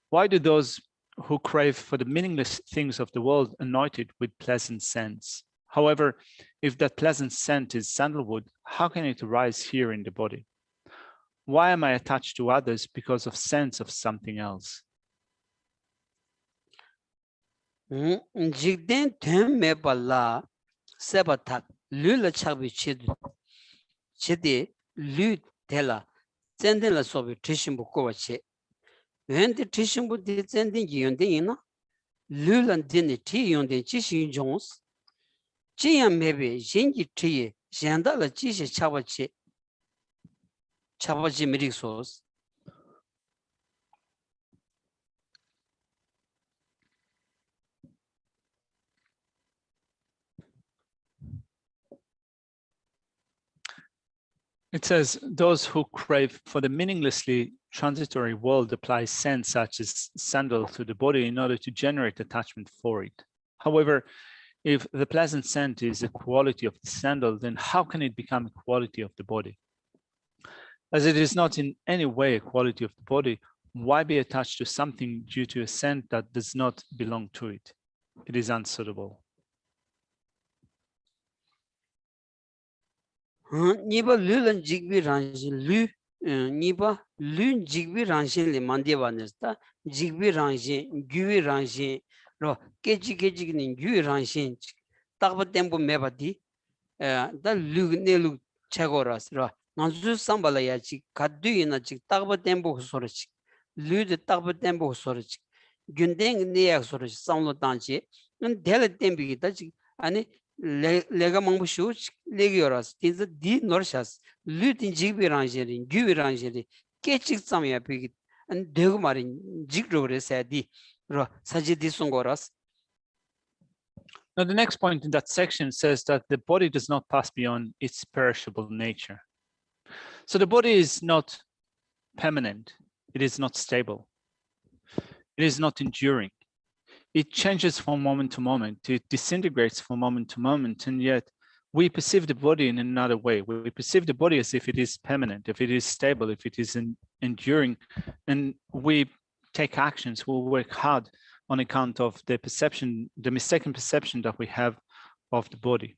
why do those who crave for the meaningless things of the world anointed with pleasant scents. However, if that pleasant scent is sandalwood, how can it arise here in the body? Why am I attached to others because of sense of something else? Jigden tem me balla sebatak lula chabi chidi lu tela zenden la sobi tishimbu kowa che. When the tishimbu di zenden yonde ina lulan dini ti yonde chishi jones jiyan mebe yengi tiye yanda la chishi chabachi mirik sos. It says, those who crave for the meaninglessly transitory world apply scents such as sandal to the body in order to generate attachment for it. However, if the pleasant scent is a quality of the sandal, then how can it become a quality of the body? As it is not in any way a quality of the body, why be attached to something due to a scent that does not belong to it? It is unsuitable. Niba lulan jigbi rangshin niba lun jigbi rangshin le mandeba nesta jigbi rangshin gyuwi rangshin ro keji ni gyuwi rangshin takba tempo meba di da lug ne lug chagoras ro nanzu sambala ya chi kaddu ina chi takba tempo sora chi lu de takba tempo sora chi gyundeng ne ya sora chi samlo tanchi dela tempi da chi ani lega mangbu shu legi yoras tinza di norshas lutin jigbi ranjeri gyubi ranjeri kechik samya pigi and degu mari jigro sa di ro saji di songoras. Now the next point in that section says that the body does not pass beyond its perishable nature. So the body is not permanent, it is not stable, it is not enduring. It changes from moment to moment, it disintegrates from moment to moment, and yet we perceive the body in another way. We perceive the body as if it is permanent, if it is stable, if it is enduring, and we take actions, we work hard on account of the perception, the mistaken perception that we have of the body.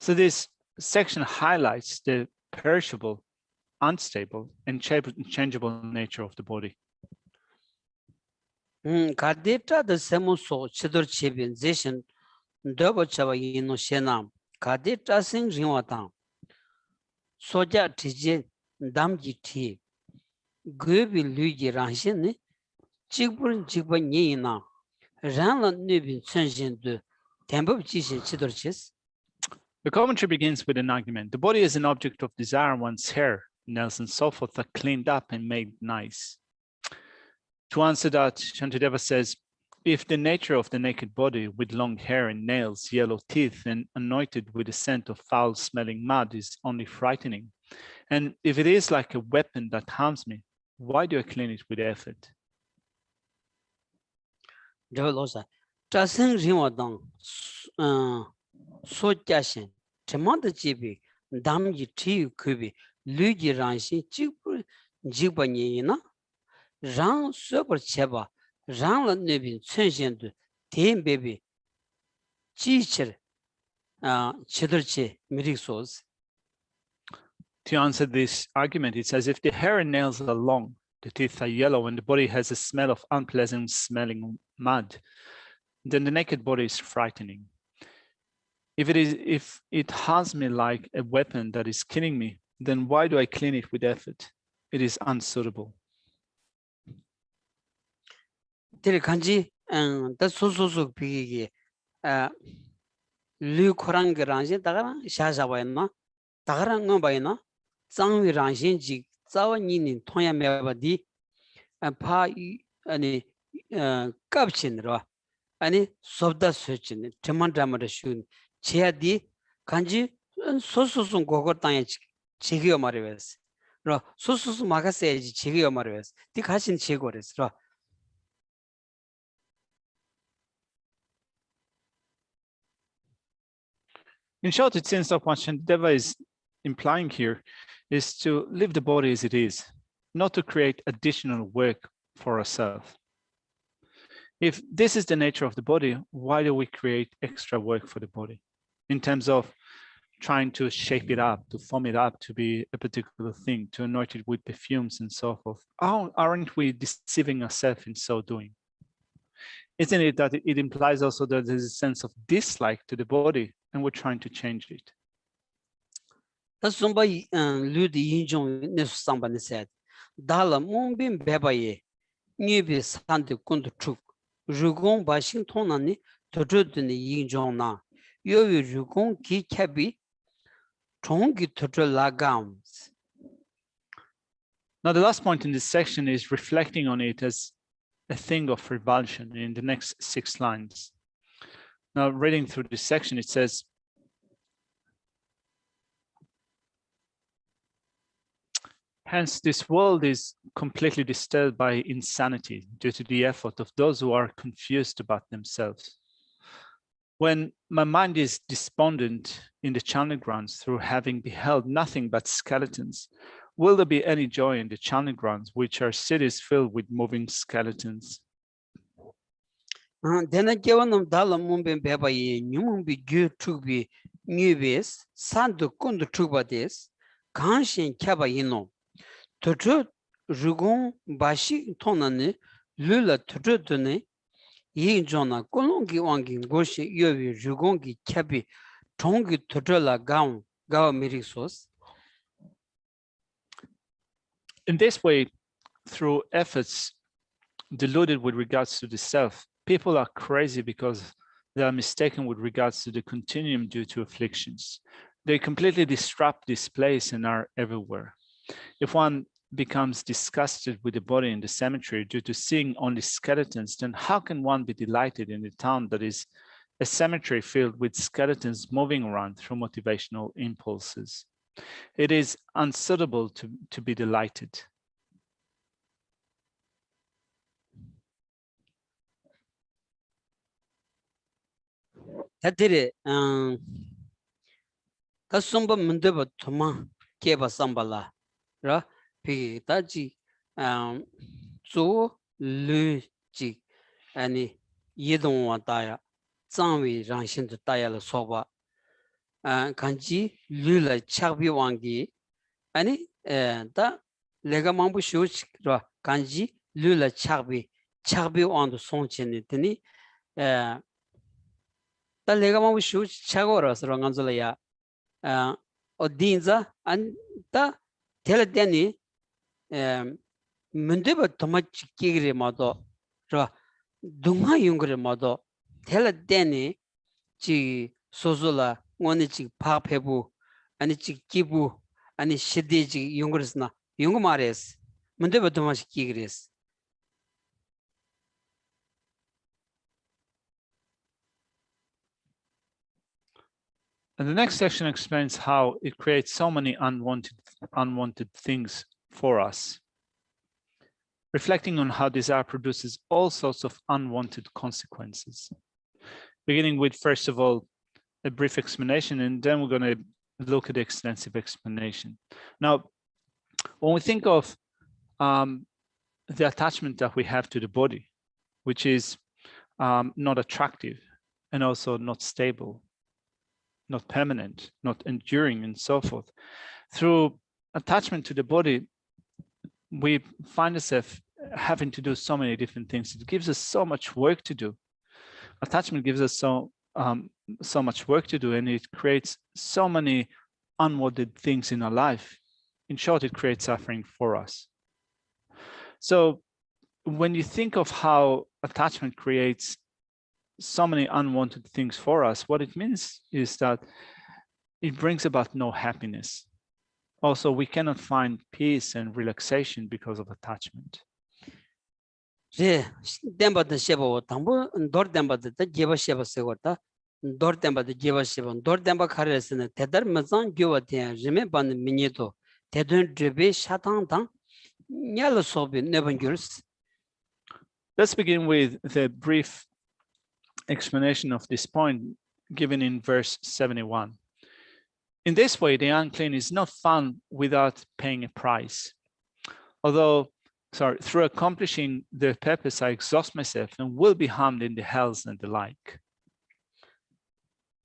So this section highlights the perishable, unstable, and changeable nature of the body. Kadeta the semuso chidur chibin zeshin double chava yino shenam kadeta sing rimatan soja tije damji ti gubi lugi ranshin chigbun jigba nyina ranla nubin chenshin du tempo chishin chidur chis. The commentary begins with an argument. The body is an object of desire, one's hair, nails, and so forth are cleaned up and made nice. To answer that, Shantideva says, if the nature of the naked body with long hair and nails, yellow teeth, and anointed with the scent of foul-smelling mud is only frightening, and if it is like a weapon that harms me, why do I clean it with effort? Rang super cheba, rang la nebin chenshen du, ten baby, chichir, chidurche, mirik sos. To answer this argument, it says if the hair and nails are long, the teeth are yellow, and the body has a smell of unpleasant smelling mud, then the naked body is frightening. If it harms me like a weapon that is killing me, then why do I clean it with effort? It is unsuitable. Tiri kanji, da su pigi lu korang rangshin, tagarang shasha bayana, tagarang nga bayana, zangwi rangshin jik, zawa nini tonya meba di, pa ani kapchin rwa, ani sobda suchin, timan dramada shun, chea di kanji su gogor tanya chigiyo mariwes, rwa su makase chigiyo mariwes, di kashin chigores rwa. In short, it seems that what Shantideva is implying here is to leave the body as it is, not to create additional work for ourselves. If this is the nature of the body, why do we create extra work for the body in terms of trying to shape it up, to form it up to be a particular thing, to anoint it with perfumes and so forth? Aren't we deceiving ourselves in so doing? Isn't it that it implies also that there's a sense of dislike to the body and we're trying to change it? 다 somba ludi yinjong nesu samba ne said dala mongbin bebaye nyebi sande kundu chuk rugong ba sing tona ni tojo ne yinjong na yoyu rugong ki kabi chong gi tojo lagams. Now the last point in this section is reflecting on it as a thing of revulsion in the next 6 lines. Now reading through this section, it says, hence, this world is completely disturbed by insanity due to the effort of those who are confused about themselves. When my mind is despondent in the chanting grounds through having beheld nothing but skeletons, will there be any joy in the chanting grounds, which are cities filled with moving skeletons? Dena kewanam dala mongbin bebaye nyumbi gyu chukbi nyebes sandu kundu chukba des kanshin kyaba yino. Tojo rugong bashi tonane lula tojo done yin jona kolongi wangi goshi yobi rugongi kyabi chongi tojo la gawa mirisos. In this way, through efforts deluded with regards to the self, people are crazy because they are mistaken with regards to the continuum due to afflictions. They completely disrupt this place and are everywhere. If one becomes disgusted with the body in the cemetery due to seeing only skeletons, then how can one be delighted in a town that is a cemetery filled with skeletons moving around through motivational impulses? It is unsuitable to be delighted. Tadire ta somba mundeba thoma keba sambala ra pi taji zo lu ji ani yedong wa daya zangwi rangshin de daya la soba kanji lu la chakbi wangi ani ta lega mambu shuch ra kanji lu la chakbi wang du song chen ni tini ta lega mambu shuch chago ra sra nganzola ya odinza an ta tela deni mundeba thoma chikigre mado ra dunga yungre mado tela deni chi sozola ngone chi phapebu ani chi kibu ani shidi chi yungresna yung mares mundeba thoma chikigres. And the next section explains how it creates so many unwanted things for us, reflecting on how desire produces all sorts of unwanted consequences. Beginning with, first of all, a brief explanation, and then we're going to look at the extensive explanation. Now, when we think of the attachment that we have to the body, which is not attractive and also not stable, not permanent, not enduring, and so forth. Through attachment to the body, we find ourselves having to do so many different things. It gives us so much work to do. Attachment gives us so much work to do, and it creates so many unwanted things in our life. In short, it creates suffering for us. So when you think of how attachment creates so many unwanted things for us, what it means is that it brings about no happiness. Also, we cannot find peace and relaxation because of attachment. Je demba de shebo tambo dor demba de geba sheba segota dor demba de geba sheba dor demba kharesne tedar mazan gyowa te jeme ban minyeto tedun drebe shatan tan nyalo sobi neban gyurs. Let's begin with the brief explanation of this point given in verse 71. In this way, the unclean is not found without paying a price. Although through accomplishing the purpose, I exhaust myself and will be harmed in the hells and the like.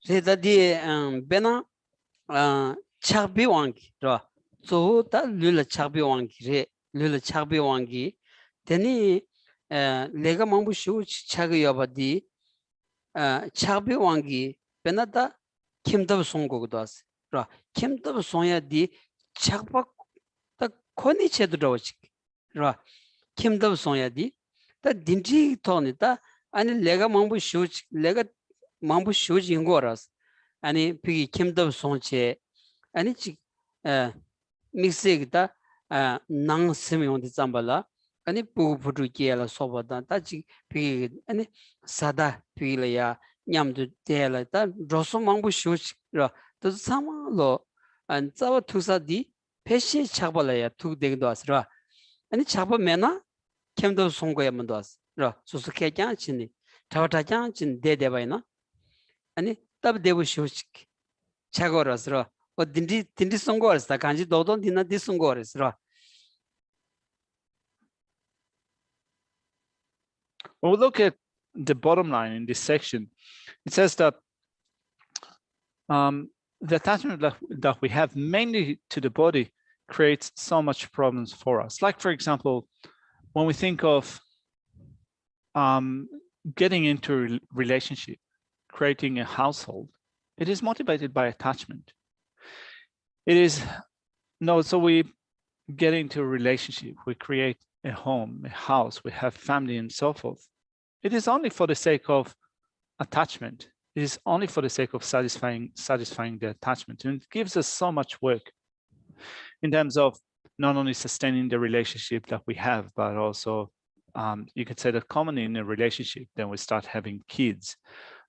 bena chagbi wangi ro so ta lula chagbi wangi re lula chagbi wangi teni lega mambu shu chagi yobadi chagbi wangi bena ta kimdab songo gdas ro kimdab sonya di chagba ta koni chedro ro kimdab sonya di ta dinji toni ta ani lega mambu shu lega mambu shu jingoras ani pigi kimdab sonche ani chi mixegda nang semyon de zambala ani pu putu kiela sobada ta chi pigi ani sada pigi ya nyamdu tela ta roso mambu shu ra to sama lo an zawa tusa di peshi chabala ya tu degdo asra ani chaba mena kimdab songo ya mando as ra susu kya chini tawata chin de debaina ani tab debu shuchik chagoras ro o dindi songoras ta kanji dodon dina di songoras ro. When we look at the bottom line in this section, it says that the attachment that we have mainly to the body creates so much problems for us. Like, for example, when we think of getting into a relationship, creating a household, it is motivated by attachment. It is, so we get into a relationship, we create a home, a house, we have family and so forth. It is only for the sake of attachment. It is only for the sake of satisfying the attachment. And it gives us so much work in terms of not only sustaining the relationship that we have, but also you could say that commonly in a relationship, then we start having kids.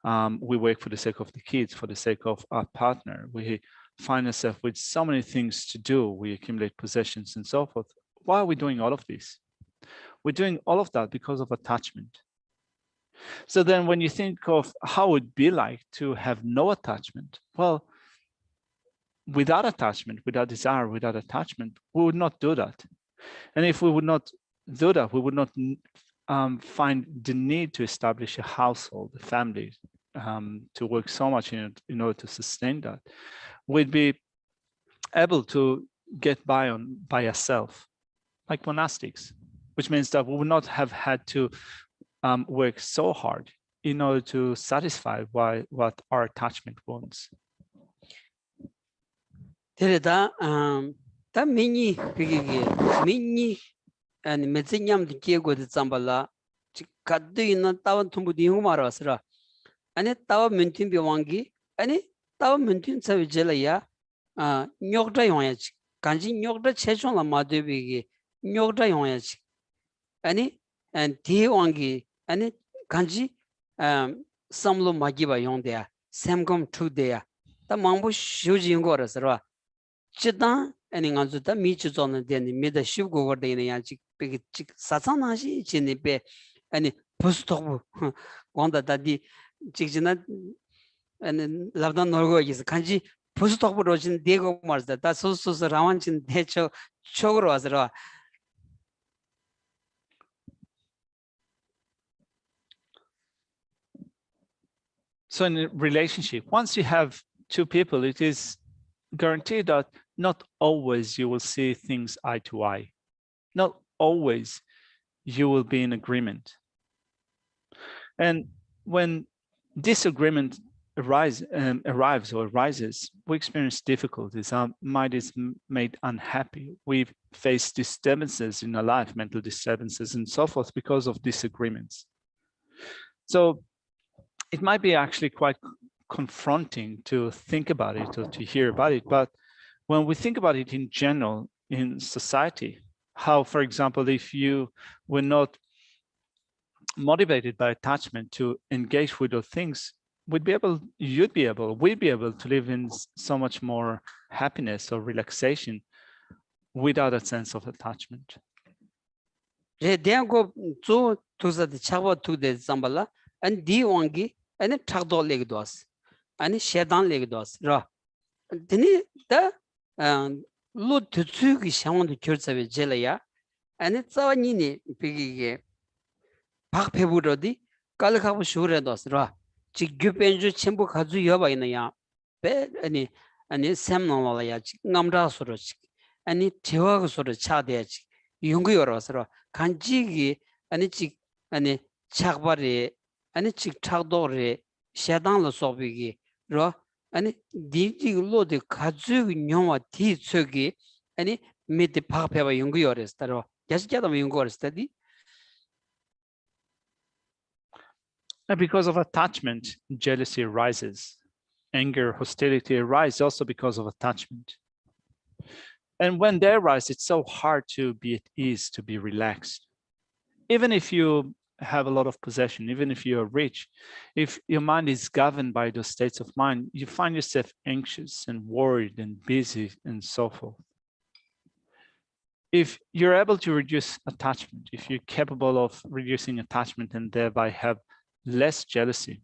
We work for the sake of the kids, for the sake of our partner. We find ourselves with so many things to do. We accumulate possessions and so forth. Why are we doing all of this? We're doing all of that because of attachment. So then when you think of how it would be like to have no attachment, well, without attachment, without desire, without attachment, we would not do that. And if we would not do that, we would not find the need to establish a household, a family, to work so much in order to sustain that. We'd be able to get by ourselves, like monastics, which means that we would not have had to work so hard in order to satisfy what our attachment wants. Ta mini and mezinyam de kiego de zambala kaddu ina tawan tumbu di humara asra ane tawa mentin bi wangi ane tawa mentin sa jelaya nyokda yonya chi kanji nyokda chechon la madu bi nyokda yonya chi ane and di wangi ane kanji samlo magiba yongde samgom tu de ta mangbu shuji ngora asra chidang ani nganzu ta mi chu zon de ni me da shiv go go de ni ya chi pe chi sa sa na shi chi ni pe ani bus to bu gonda da di chi jina ani labdan norgo is kanji bus to bu ro jin de go mar da so rawan chin de cho chogro azra. So in a relationship, once you have two people, it is guaranteed that not always you will see things eye to eye. Not always you will be in agreement. And when disagreement arises, we experience difficulties. Our mind is made unhappy. We face disturbances in our life, mental disturbances and so forth because of disagreements. So it might be actually quite confronting to think about it or to hear about it, but when we think about it in general in society, how, for example, if you were not motivated by attachment to engage with those things, we'd be able to live in so much more happiness or relaxation without a sense of attachment. And di wangi and tagdo legdos and shedan legdos ra dini da lu tutsu gi shawan de kursa ve jelaya 아니 싸워니니 비기게 박페부로디 깔하고 쇼레도스라 지규벤주 첨부 가주 여바 있느냐 배 아니 샘나라야 남자서로 아니 대화가 서로 차대야지 연구여러서 간지기 아니 착바리 아니 착도리 샤당로 소비기 로 아니 디지로데 가주 녀와 디츠기 아니 미드 박페바 연구여랬다로 야시자도 연구여랬다디. And because of attachment, jealousy arises. Anger, hostility arise also because of attachment. And when they arise, it's so hard to be at ease, to be relaxed. Even if you have a lot of possession, even if you are rich, if your mind is governed by those states of mind, you find yourself anxious and worried and busy and so forth. If you're able to reduce attachment, if you're capable of reducing attachment and thereby have less jealousy,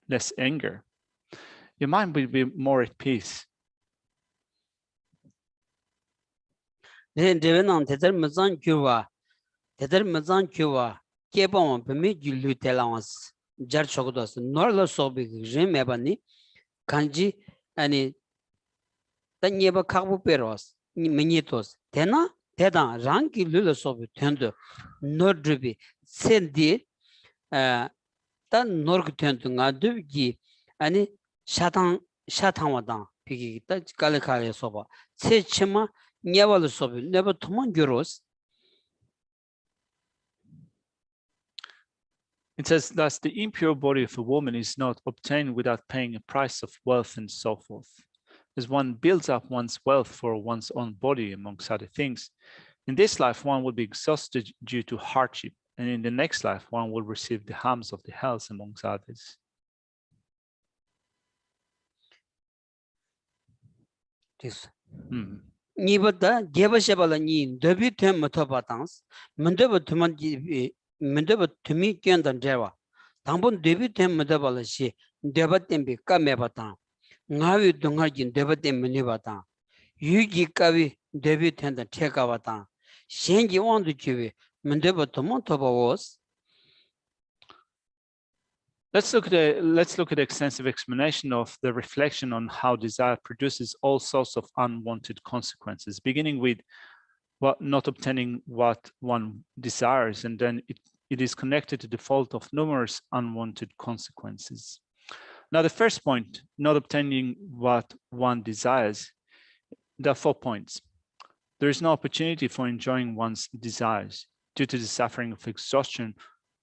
less anger, your mind will be more at peace. Devenan tether mazan kuwa kebon pemi gulu telans jar chogdos norla sobi remebani kanji ani tanyeba kabu peros menitos tena tedan rangi lula sobi tendo nordrubi sendi tan norg tendo ngadugi ani 샤탕와당 비기 딱 갈카에 소바 세치마 녀발 소비 네버 토만 gyros. It says, thus the impure body of a woman is not obtained without paying a price of wealth and so forth. As one builds up one's wealth for one's own body, amongst other things, in this life one will be exhausted due to hardship, and in the next life one will receive the harms of the hells, amongst others. 니보다 개버셔발니 더비템 못어바당스 문데버 투미 견던 제와 당본 더비템 못어발시 데바템비 까메바당 나위 동하진 데바템 문이바당 유기까비 데비템다 체가바당 신기 원도 기위 문데버 토모토바오스. Let's look at the extensive explanation of the reflection on how desire produces all sorts of unwanted consequences, beginning with not obtaining what one desires, and then it is connected to the fault of numerous unwanted consequences. Now, the first point, not obtaining what one desires, there are 4 points. There is no opportunity for enjoying one's desires. Due to the suffering of exhaustion,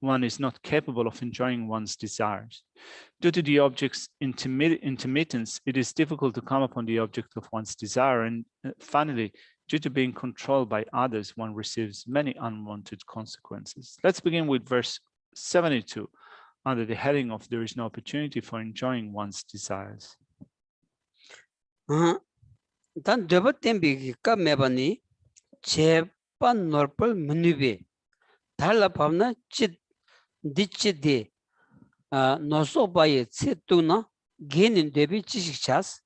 one is not capable of enjoying one's desires. Due to the object's intermittence, it is difficult to come upon the object of one's desire. And finally, due to being controlled by others, one receives many unwanted consequences. Let's begin with verse 72, under the heading of there is no opportunity for enjoying one's desires. 단 데버템비 까메바니 제반 놀벌 문유비 달라 밤나 짓 디치디 노소바에 쳇투나 게닌 데비 지식차스.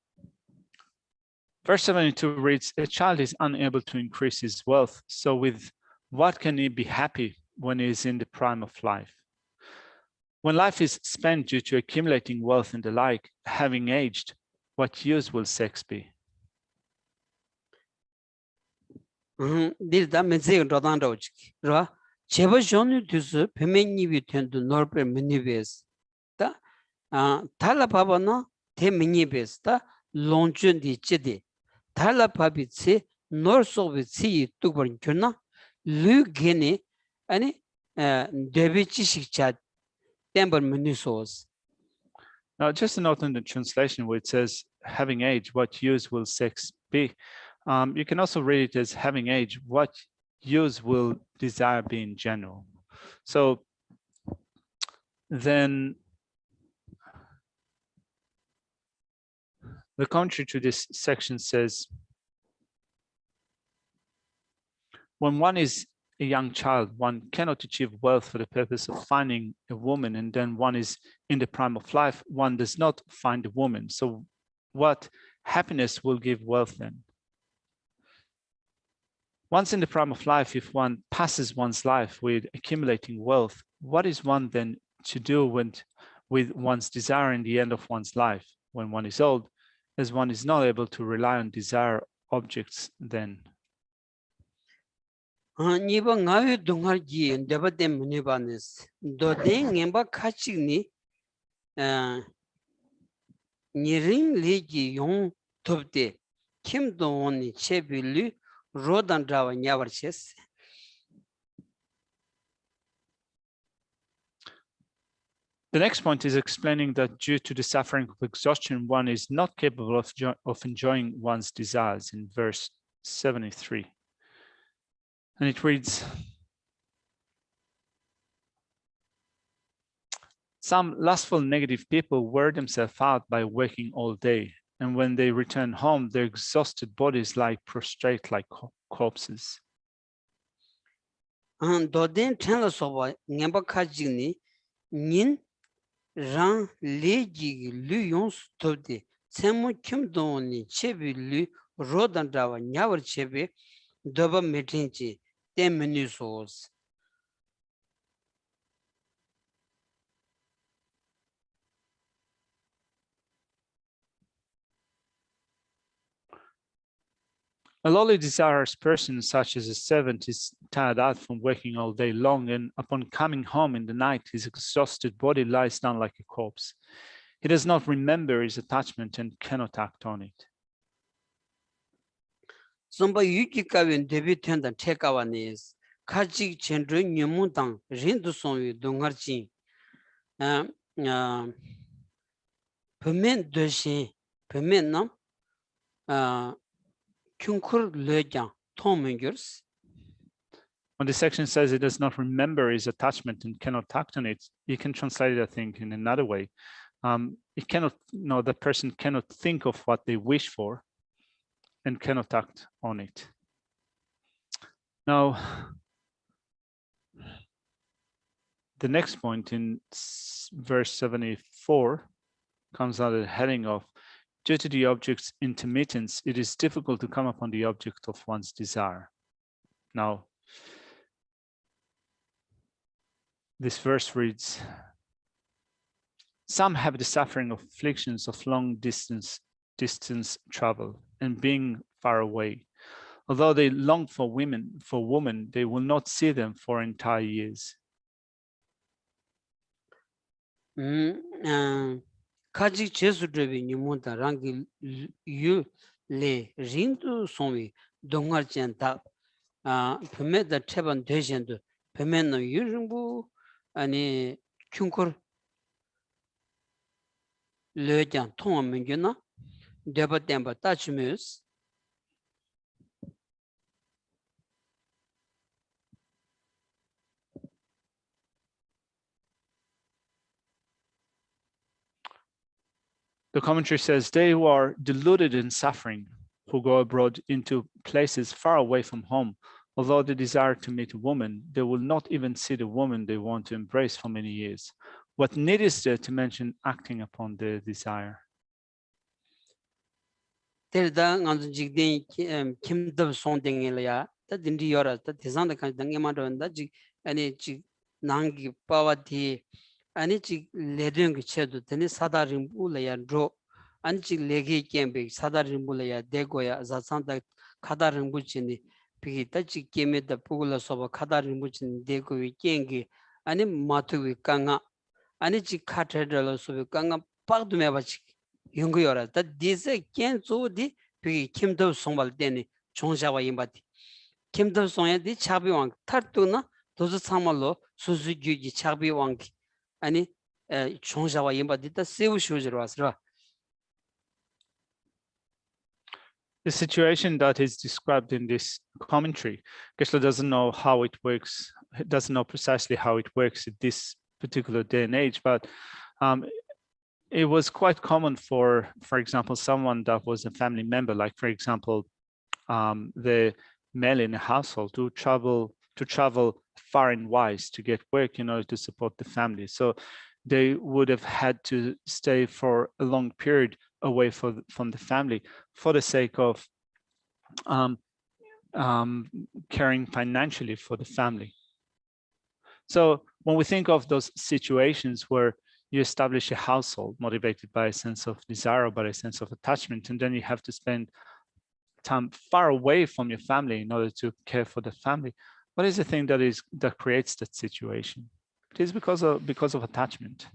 Verse 72 reads, a child is unable to increase his wealth, so with what can he be happy when he is in the prime of life? When life is spent due to accumulating wealth and the like, having aged, what use will sex be? 딜다 메세요 로단도치 로 제버존이 두스 페메니비 텐도 노르페 미니베스 다 달라 바바나 테미니베스다 론춘디 찌디 달라 바비치 노르소비치 뚜버린 큐나 르게니 아니 데비치식차 템버 미니소스. Now, just a note in the translation where it says, having age, what use will sex be? You can also read it as having age, what use will desire be in general? So then the commentary to this section says, when one is a young child, one cannot achieve wealth for the purpose of finding a woman, and then one is in the prime of life, one does not find a woman. So what happiness will give wealth then? Once in the prime of life, if one passes one's life with accumulating wealth, what is one then to do with one's desire in the end of one's life when one is old, as one is not able to rely on desire objects then? 니바 나위 동har기 ndebate munibanes doden ngemba khachigni niring legi yong topte kimdoni chebili rodan drawa nyawarches. The next point is explaining that due to the suffering of exhaustion, one is not capable of enjoying one's desires in verse 73. And it reads, some lustful negative people wear themselves out by working all day, and when they return home, their exhausted bodies lie prostrate like corpses. 도den tenla soba ngemba khachigni nin ran legi luyons topte semu kimdoni chebili rodan drawa nyawar chebe doba metinchi temenu sos. A lowly desirous person, such as a servant, is tired out from working all day long, and upon coming home in the night, his exhausted body lies down like a corpse. He does not remember his attachment and cannot act on it. Somba yuki kawin debi tenda tekawanis kachig chendro nyumutang rindu sonwi dongarchi pemen doshin pemen nam kyunkur lejang tomengurs. When the section says he does not remember his attachment and cannot act on it, you can translate it, I think, in another way. The person cannot think of what they wish for and cannot act on it. Now, the next point in verse 74 comes under the heading of, due to the object's intermittence, it is difficult to come upon the object of one's desire. Now, this verse reads, some have the suffering of afflictions of long distance travel and being far away. Although they long for women, they will not see them for entire years. Kaji Jesu Drevi Nimunta Rangi Yu Le Rindu Somi Dongar Chanta Permit the Teban Dejend Permit no Yurumbu and Kunkur Lejan Tom Minguna Deba Demba Tachimus. The commentary says, they who are deluded in suffering, who go abroad into places far away from home, although they desire to meet a woman, they will not even see the woman they want to embrace for many years. What need is there to mention acting upon their desire? Ani chik ledung chedu teni sada rimbu la ya dro ani chik legi kembe sada rimbu la ya dego ya zasanta kada rimbu chini pigi ta chik keme da pugula soba kada rimbu chini dego wi kengi ani matu wi kanga ani chik khatedra la sobi kanga pagdu meba chik yungu yora ta dise ken zo di pigi kimdo songbal teni chongshawa yimbati kimdo songya di chabi wang tartu na dozu samalo suzu gyugi chabi wangi 아니 총자와 임바디다 세우쇼즈로 왔으라. The situation that is described in this commentary, Geshe doesn't know how it works, doesn't know precisely how it works at this particular day and age, but it was quite common for example, someone that was a family member, like for example, the male in a household to travel far and wide to get work in order to support the family. So they would have had to stay for a long period away from the family for the sake of caring financially for the family. So when we think of those situations where you establish a household motivated by a sense of desire or by a sense of attachment, and then you have to spend time far away from your family in order to care for the family, what is the thing that creates that situation? It is because of attachment.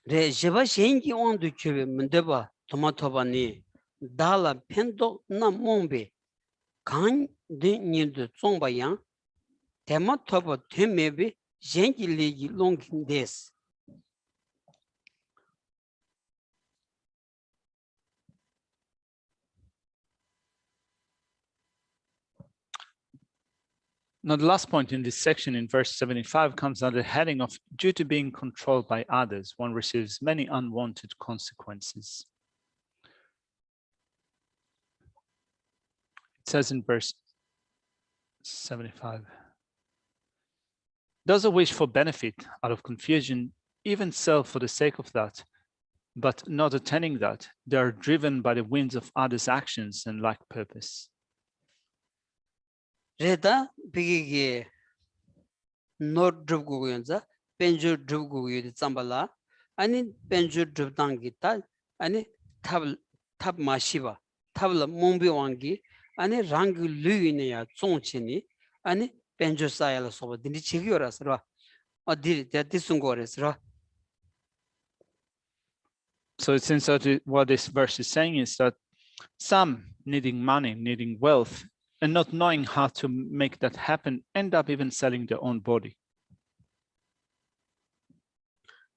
네, 제가 신기 온도 주에 문제봐 토마토바니 달라 펜도 나 몽베 간디니도 총바양 테마토바 테메비 젠길리기 롱긴데스. Now, the last point in this section in verse 75 comes under the heading of due to being controlled by others, one receives many unwanted consequences. It says in verse 75, those who wish for benefit out of confusion even sell for the sake of that, but not attending that, they are driven by the winds of others' actions and lack purpose. 레다 비기게 노 드브고연자 벤주 드브고유디 잠발라 아니 벤주 드브당기타 아니 탑 마시바 탑라 몽비왕기 아니 랑기 류이네야 총치니 아니 벤주 사야라 소바 딘디 치기요라스라 어디 대티순고레스라. So it seems that what this verse is saying is that some needing money, needing wealth, and not knowing how to make that happen, end up even selling their own body.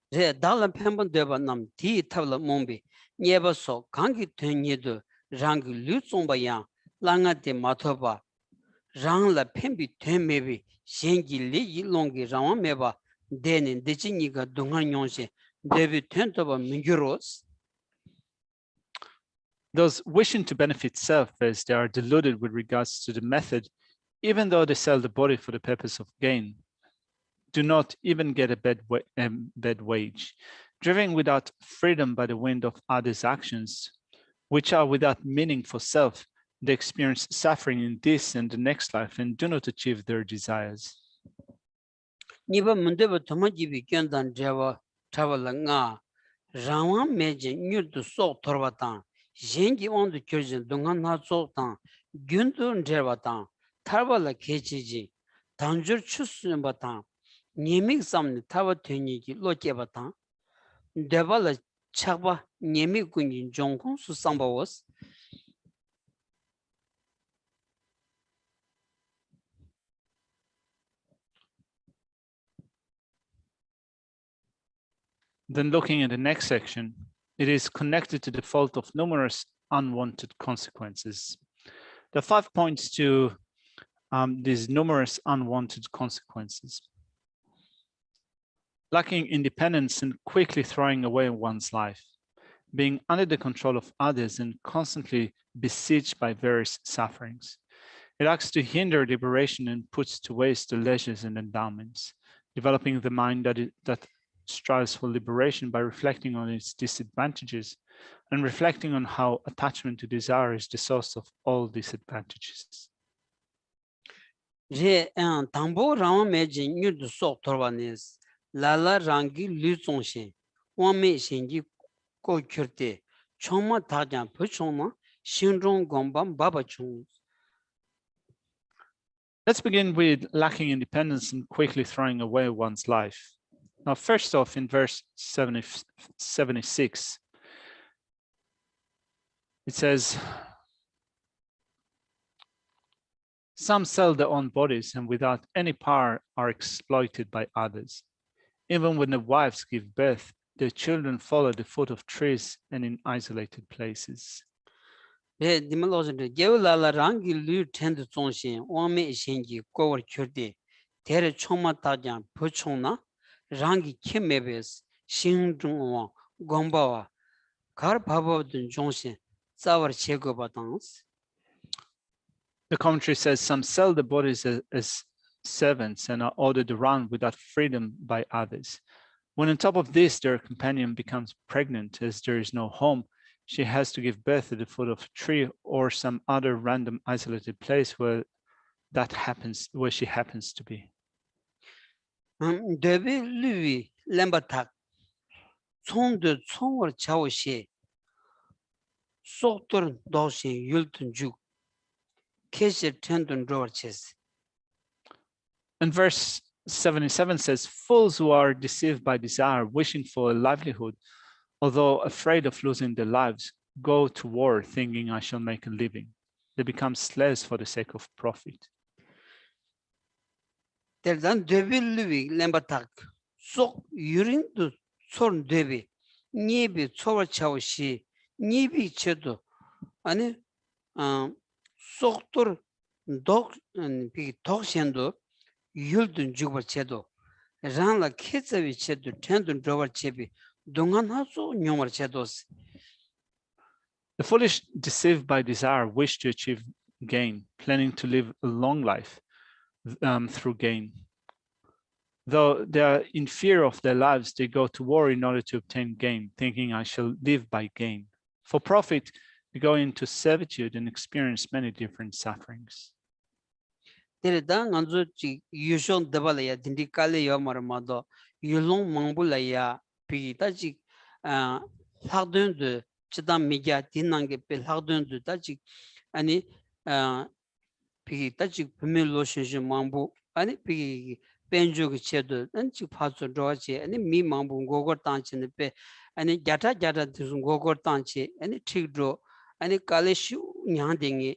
제 달라 펜번 되바 남디 탑라 몽비 녜버소 강기 된예도 랑기 류송바야 랑아데 마토바 랑라 펜비 된메비 생길리 일롱기 라와 메바 데는 데치니가 동안용시 데비 텐토바 민규로스. Those wishing to benefit self as they are deluded with regards to the method, even though they sell the body for the purpose of gain, do not even get a bad wage, driven without freedom by the wind of others' actions, which are without meaning for self. They experience suffering in this and the next life and do not achieve their desires. 니바 문데바 토마지비 견단 제와 타발랑아 라와 메제 뉴도 속 돌바탄 젠기 온도 교진 동안 나속탄 균도 제바탄 타발라 개치지 단줄 추스는 바탄 니믹 삼니 타바 되니기 로케바탄 데발라 차바 니믹 군인 종공 수상바워스. Then looking at the next section, it is connected to the fault of numerous unwanted consequences. There are 5 points to these numerous unwanted consequences. Lacking independence and quickly throwing away one's life, being under the control of others and constantly besieged by various sufferings. It acts to hinder liberation and puts to waste the leisures and endowments, developing the mind that strives for liberation by reflecting on its disadvantages and reflecting on how attachment to desire is the source of all disadvantages. 제 당보 라마 메지 뉴도 속 돌바니스 라라 랑기 류종신 원메 신기 고큐르테 총마 다장 부총마 신종 공반 바바총. Let's begin with lacking independence and quickly throwing away one's life. Now, first off, in verse 76, it says, some sell their own bodies and without any power are exploited by others. Even when the wives give birth, their children follow the foot of trees and in isolated places. 네, 니말로즈데 게울라라 랑기 류 텐드 종신 원메 신기 고월 큐르데 대레 총마 다장 부총나 랑기 킴메베스 신중와 공바와 가르바바든 종신 자월 제거바당스. The commentary says some sell the bodies as servants and are ordered around without freedom by others. When on top of this, their companion becomes pregnant as there is no home, she has to give birth at the foot of a tree or some other random isolated place where she happens to be. Debi lui lembatak 총드 총을 차오시 속도는 도시 율든 juk Geshe tendon roaches. And verse 77 says, fools who are deceived by desire, wishing for a livelihood, although afraid of losing their lives, go to war thinking I shall make a living. They become slaves for the sake of profit. Terdan debi lui lembatak sok yurindu son debi nibi 초월 차오시 nibi chedo 아니 속도 독 비 독신도 율든 죽을 체도 ranla ketsavi chedu tendun drover chebi dongan haso nyomar chedos. The foolish, deceived by desire, wish to achieve gain, planning to live a long life through gain. Though they are in fear of their lives, they go to war in order to obtain gain, thinking I shall live by gain. For profit, they go into servitude and experience many different sufferings. Tereda nganzo chi yushon debalaya dindikale yomarmado yulong mangbulaya pigita chi lagdön de chidam media dinange pe lagdön de tachi ani pigita chi pemelo shinje mambu ani pigi penjo ge chedo anchi phaso roche ani mi mambu gogor tanchen pe ani jata dun gogor tanche ani thigro ani kaleshu nyandenge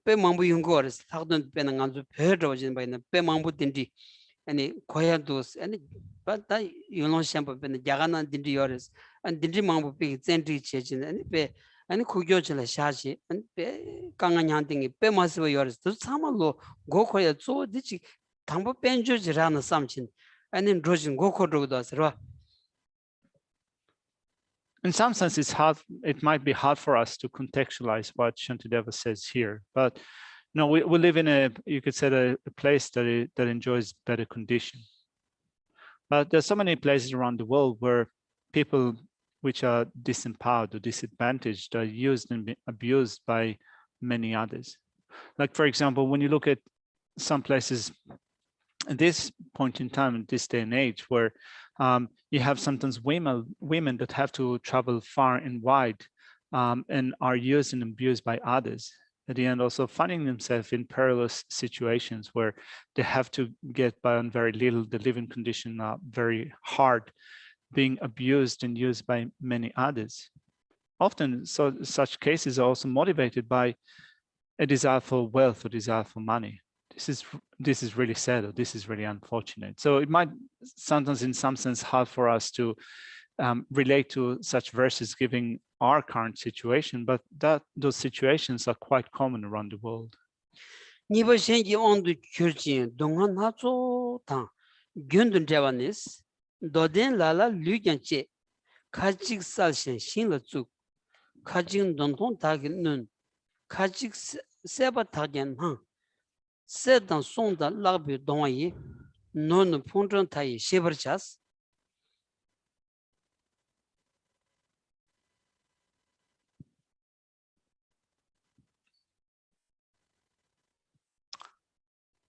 pe mambu yungores lagdön pe nganzo phero jin bayna pe mambu dindi ani koya dos ani bata yulong shampo pe jagana dindi yores and dindi mambu pe zentri chejin ani pe ani kugyo chela shaji ani pe kanganyang dingi pe maswa yores to samalo go koya zo dichi 당보 뺀주지라는 삼친 아니 로진 고코로도 asra. In some sense, it might be hard for us to contextualize what Shantideva says here, but we live in you could say a place that enjoys better condition. But there's so many places around the world where people which are disempowered or disadvantaged are used and abused by many others. Like, for example, when you look at some places at this point in time, in this day and age, where you have sometimes women that have to travel far and wide and are used and abused by others. At the end, also finding themselves in perilous situations where they have to get by on very little, the living condition are very hard, being abused and used by many others. Often, such cases are also motivated by a desire for wealth or desire for money. This is really sad, or this is really unfortunate. So it might sometimes, in some sense, hard for us to relate to such verses given our current situation, but those situations are quite common around the world. 니버생기 온도 cur진 동안 하조 당 균든 제반니스 도덴 라라 류견체 카직 살신 신러쭉 카직 돈돈 다기는 카직 세바 다겐 하 세단 송다 라비 동아이 노는 풍전 타이 시버차스.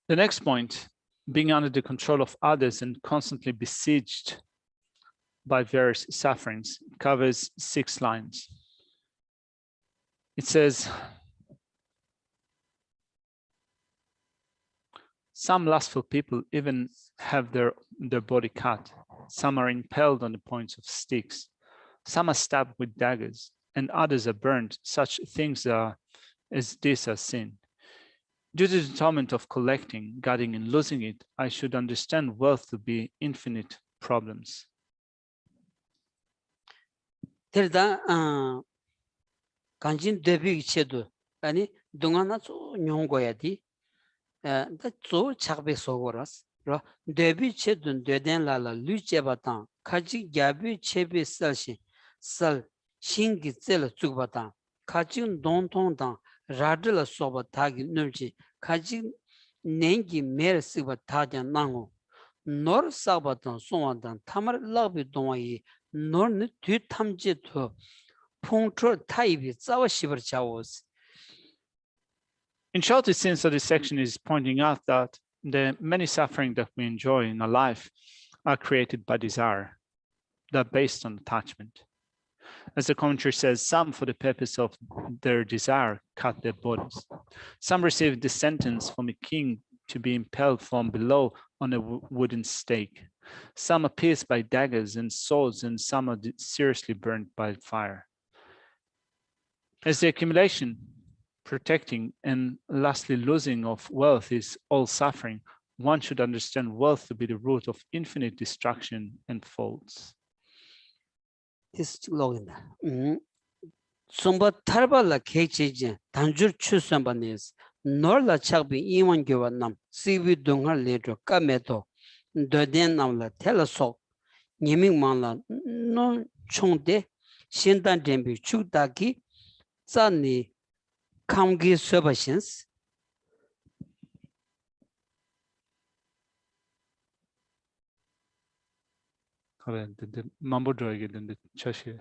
The next point, being under the control of others and constantly besieged by various sufferings, covers 6 lines. It says, some lustful people even have their body cut. Some are impaled on the points of sticks. Some are stabbed with daggers, and others are burned. Such things as this are sin. Due to the torment of collecting, guarding, and losing it, I should understand wealth to be infinite problems. terda 간진 데뷔 체도 아니 동안나 조 뇽고야디 다조 작배 소고라스 로 데뷔 체도 되된라라 류제바탄 카지 야비 체비 살시 살 신기 젤 죽바탄 카지 돈통당 라들 소바 타기 늘지 카지 냉기 메르스바 타자 나고 노르 사바탄 소완단 타마르 라비 동아이 노르 뒤탐제토 풍초 타입이 싸워 씹을 자오스. In short, it seems that this section is pointing out that the many suffering that we enjoy in our life are created by desire. They're based on attachment. As the commentary says, some for the purpose of their desire cut their bodies. Some received the sentence from a king to be impaled from below on a wooden stake. Some are pierced by daggers and swords, and some are seriously burned by fire. As the accumulation, protecting, and lastly losing of wealth is all suffering, one should understand wealth to be the root of infinite destruction and faults. This login. Somba tarbala kecheje danjur chusambanes norla chagbi iwan gyowa nam sibi dongar ledro kameto doden namla telasok nyeming mangla no chongde shindan dembi chukdaki zani kamgi sobashins. The mambo droid in the chashi.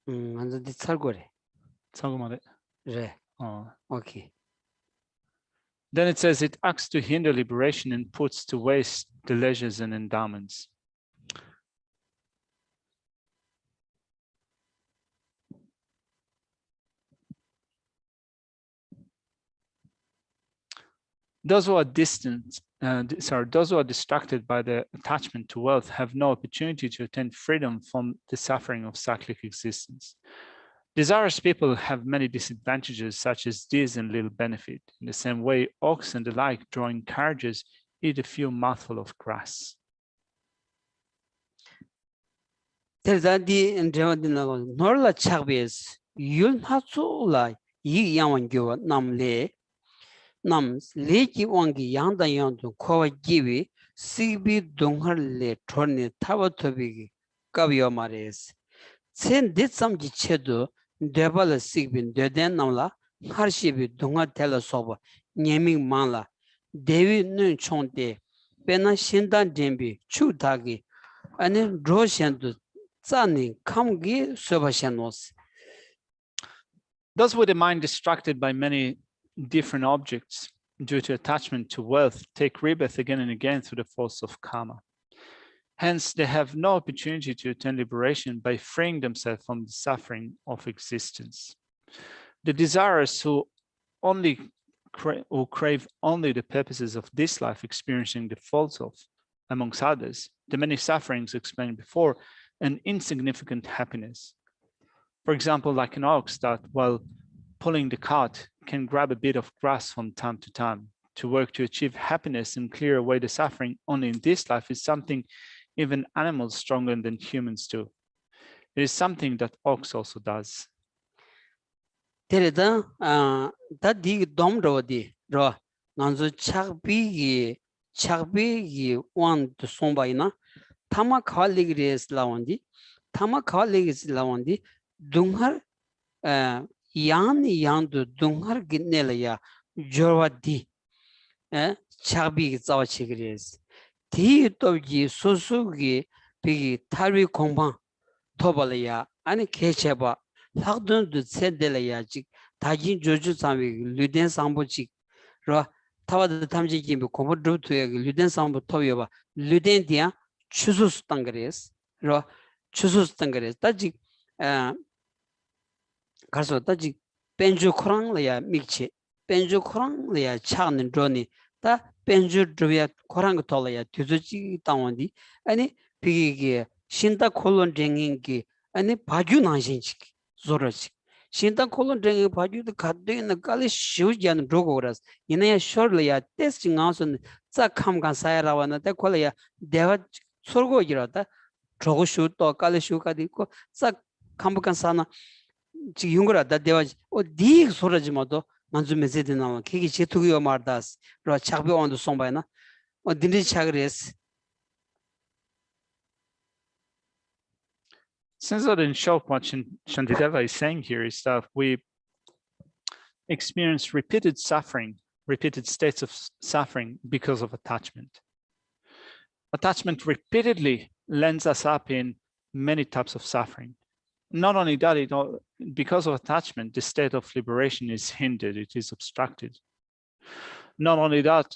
And the Tsargore. Re. Oh. Okay. Then it says it acts to hinder liberation and puts to waste the leisures and endowments. Those who are those who are distracted by the attachment to wealth have no opportunity to attain freedom from the suffering of cyclic existence. Desirous people have many disadvantages, such as this and little benefit. In the same way, ox and the like, drawing carriages, eat a few mouthfuls of grass. Nam leki wangi yangda yangdu kowa giwi sibi donghar le torni tawa tobi kabiyo mares. Sen dit samji chedu debala sigbin deden namla harshibi donghar tela soba nyeming mangla dewi nun chongde pena shindan dembi chudagi ane roshendu zani kamgi soba shenos. Those with a mind distracted by many different objects due to attachment to wealth take rebirth again and again through the force of karma. Hence, they have no opportunity to attain liberation by freeing themselves from the suffering of existence. The desirous who crave only the purposes of this life, experiencing the faults of, amongst others, the many sufferings explained before, and insignificant happiness. For example, like an ox that, while pulling the cart, can grab a bit of grass from time to time. To work to achieve happiness and clear away the suffering only in this life is something even animals stronger than humans do. It is something that ox also does. Tereda dadi domrodi ro nanzo chakbi wan to sombaina tama khaligres lawandi dunghar yandu dunghar ginelaya jorwadi chakbi zawachigres ti toji sosugi bigi tarwi kongban tobalaya ani kecheba lakdun du tsedelaya jik tajin joju sami luden sambo jik ro tawad tamji kimbi kombo drutuya luden sambo toyoba luden dia chusus tangres ro chusus tangres tajik karso tajik penju khorang laya mikche penju khorang laya chagnin droni ta penju drubya khorang tolaya tuzuji tawandi ani bigi shinda kolon denging ani baju nanshinchik zorachik shinda kolon denging baju the kadde na kali shujyan drogoras inaya shorlaya testing asun za kamgan sayarawana ta kolaya deva sorgo jirata drogo shu to kali shu kadiko za kamgan sana 지 흉거라다 대화 어디 소라지마도 만주 메시드나 계기 제투기요 말다스 로 착비원도 송바이나 어딘지 착그레스. Since that in short, what Shantideva is saying here is that we experience repeated suffering, repeated states of suffering because of attachment. Attachment repeatedly lands us up in many types of suffering. Not only that, it because of attachment, the state of liberation is hindered, it is obstructed. Not only that,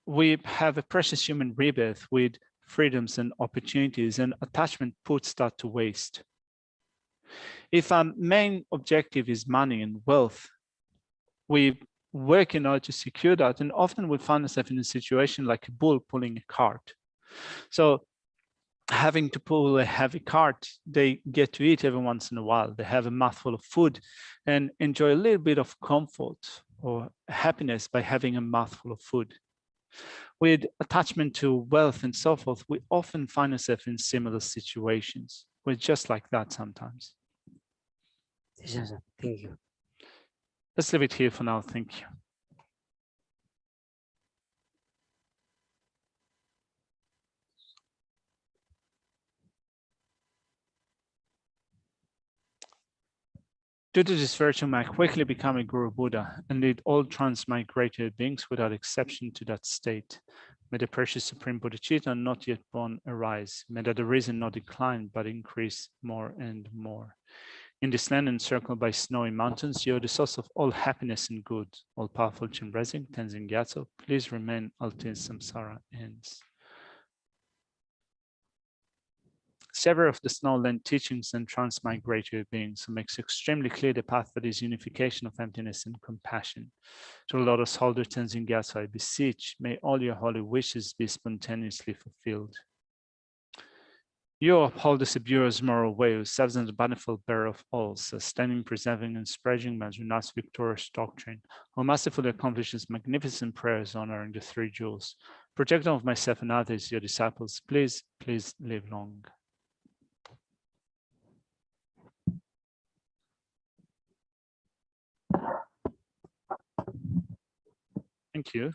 we have a precious human rebirth with freedoms and opportunities, and attachment puts that to waste. If our main objective is money and wealth, we work in order to secure that, and often we find ourselves in a situation like a bull pulling a cart. So having to pull a heavy cart, they get to eat every once in a while. They have a mouthful of food and enjoy a little bit of comfort or happiness by having a mouthful of food. With attachment to wealth and so forth, we often find ourselves in similar situations. We're just like that sometimes. Thank you. Let's leave it here for now. Thank you. Due to this virtue, may I quickly become a Guru Buddha and lead all transmigrated beings without exception to that state. May the precious Supreme Bodhicitta not yet born arise. May that the reason not decline, but increase more and more. In this land encircled by snowy mountains, you are the source of all happiness and good. All powerful Chenrezig, Tenzin Gyatso, please remain until samsara ends. Several of the Snowland teachings and transmigratory beings who makes extremely clear the path that is unification of emptiness and compassion. To the Lotus Holder Tenzin Gyatso, I beseech, may all your holy wishes be spontaneously fulfilled. You uphold the Bureau's moral way, who serves as the bountiful bearer of all, sustaining, preserving, and spreading Majuna's victorious doctrine, who masterfully accomplishes magnificent prayers honoring the three jewels. Protector of myself and others, your disciples, please live long. Thank you.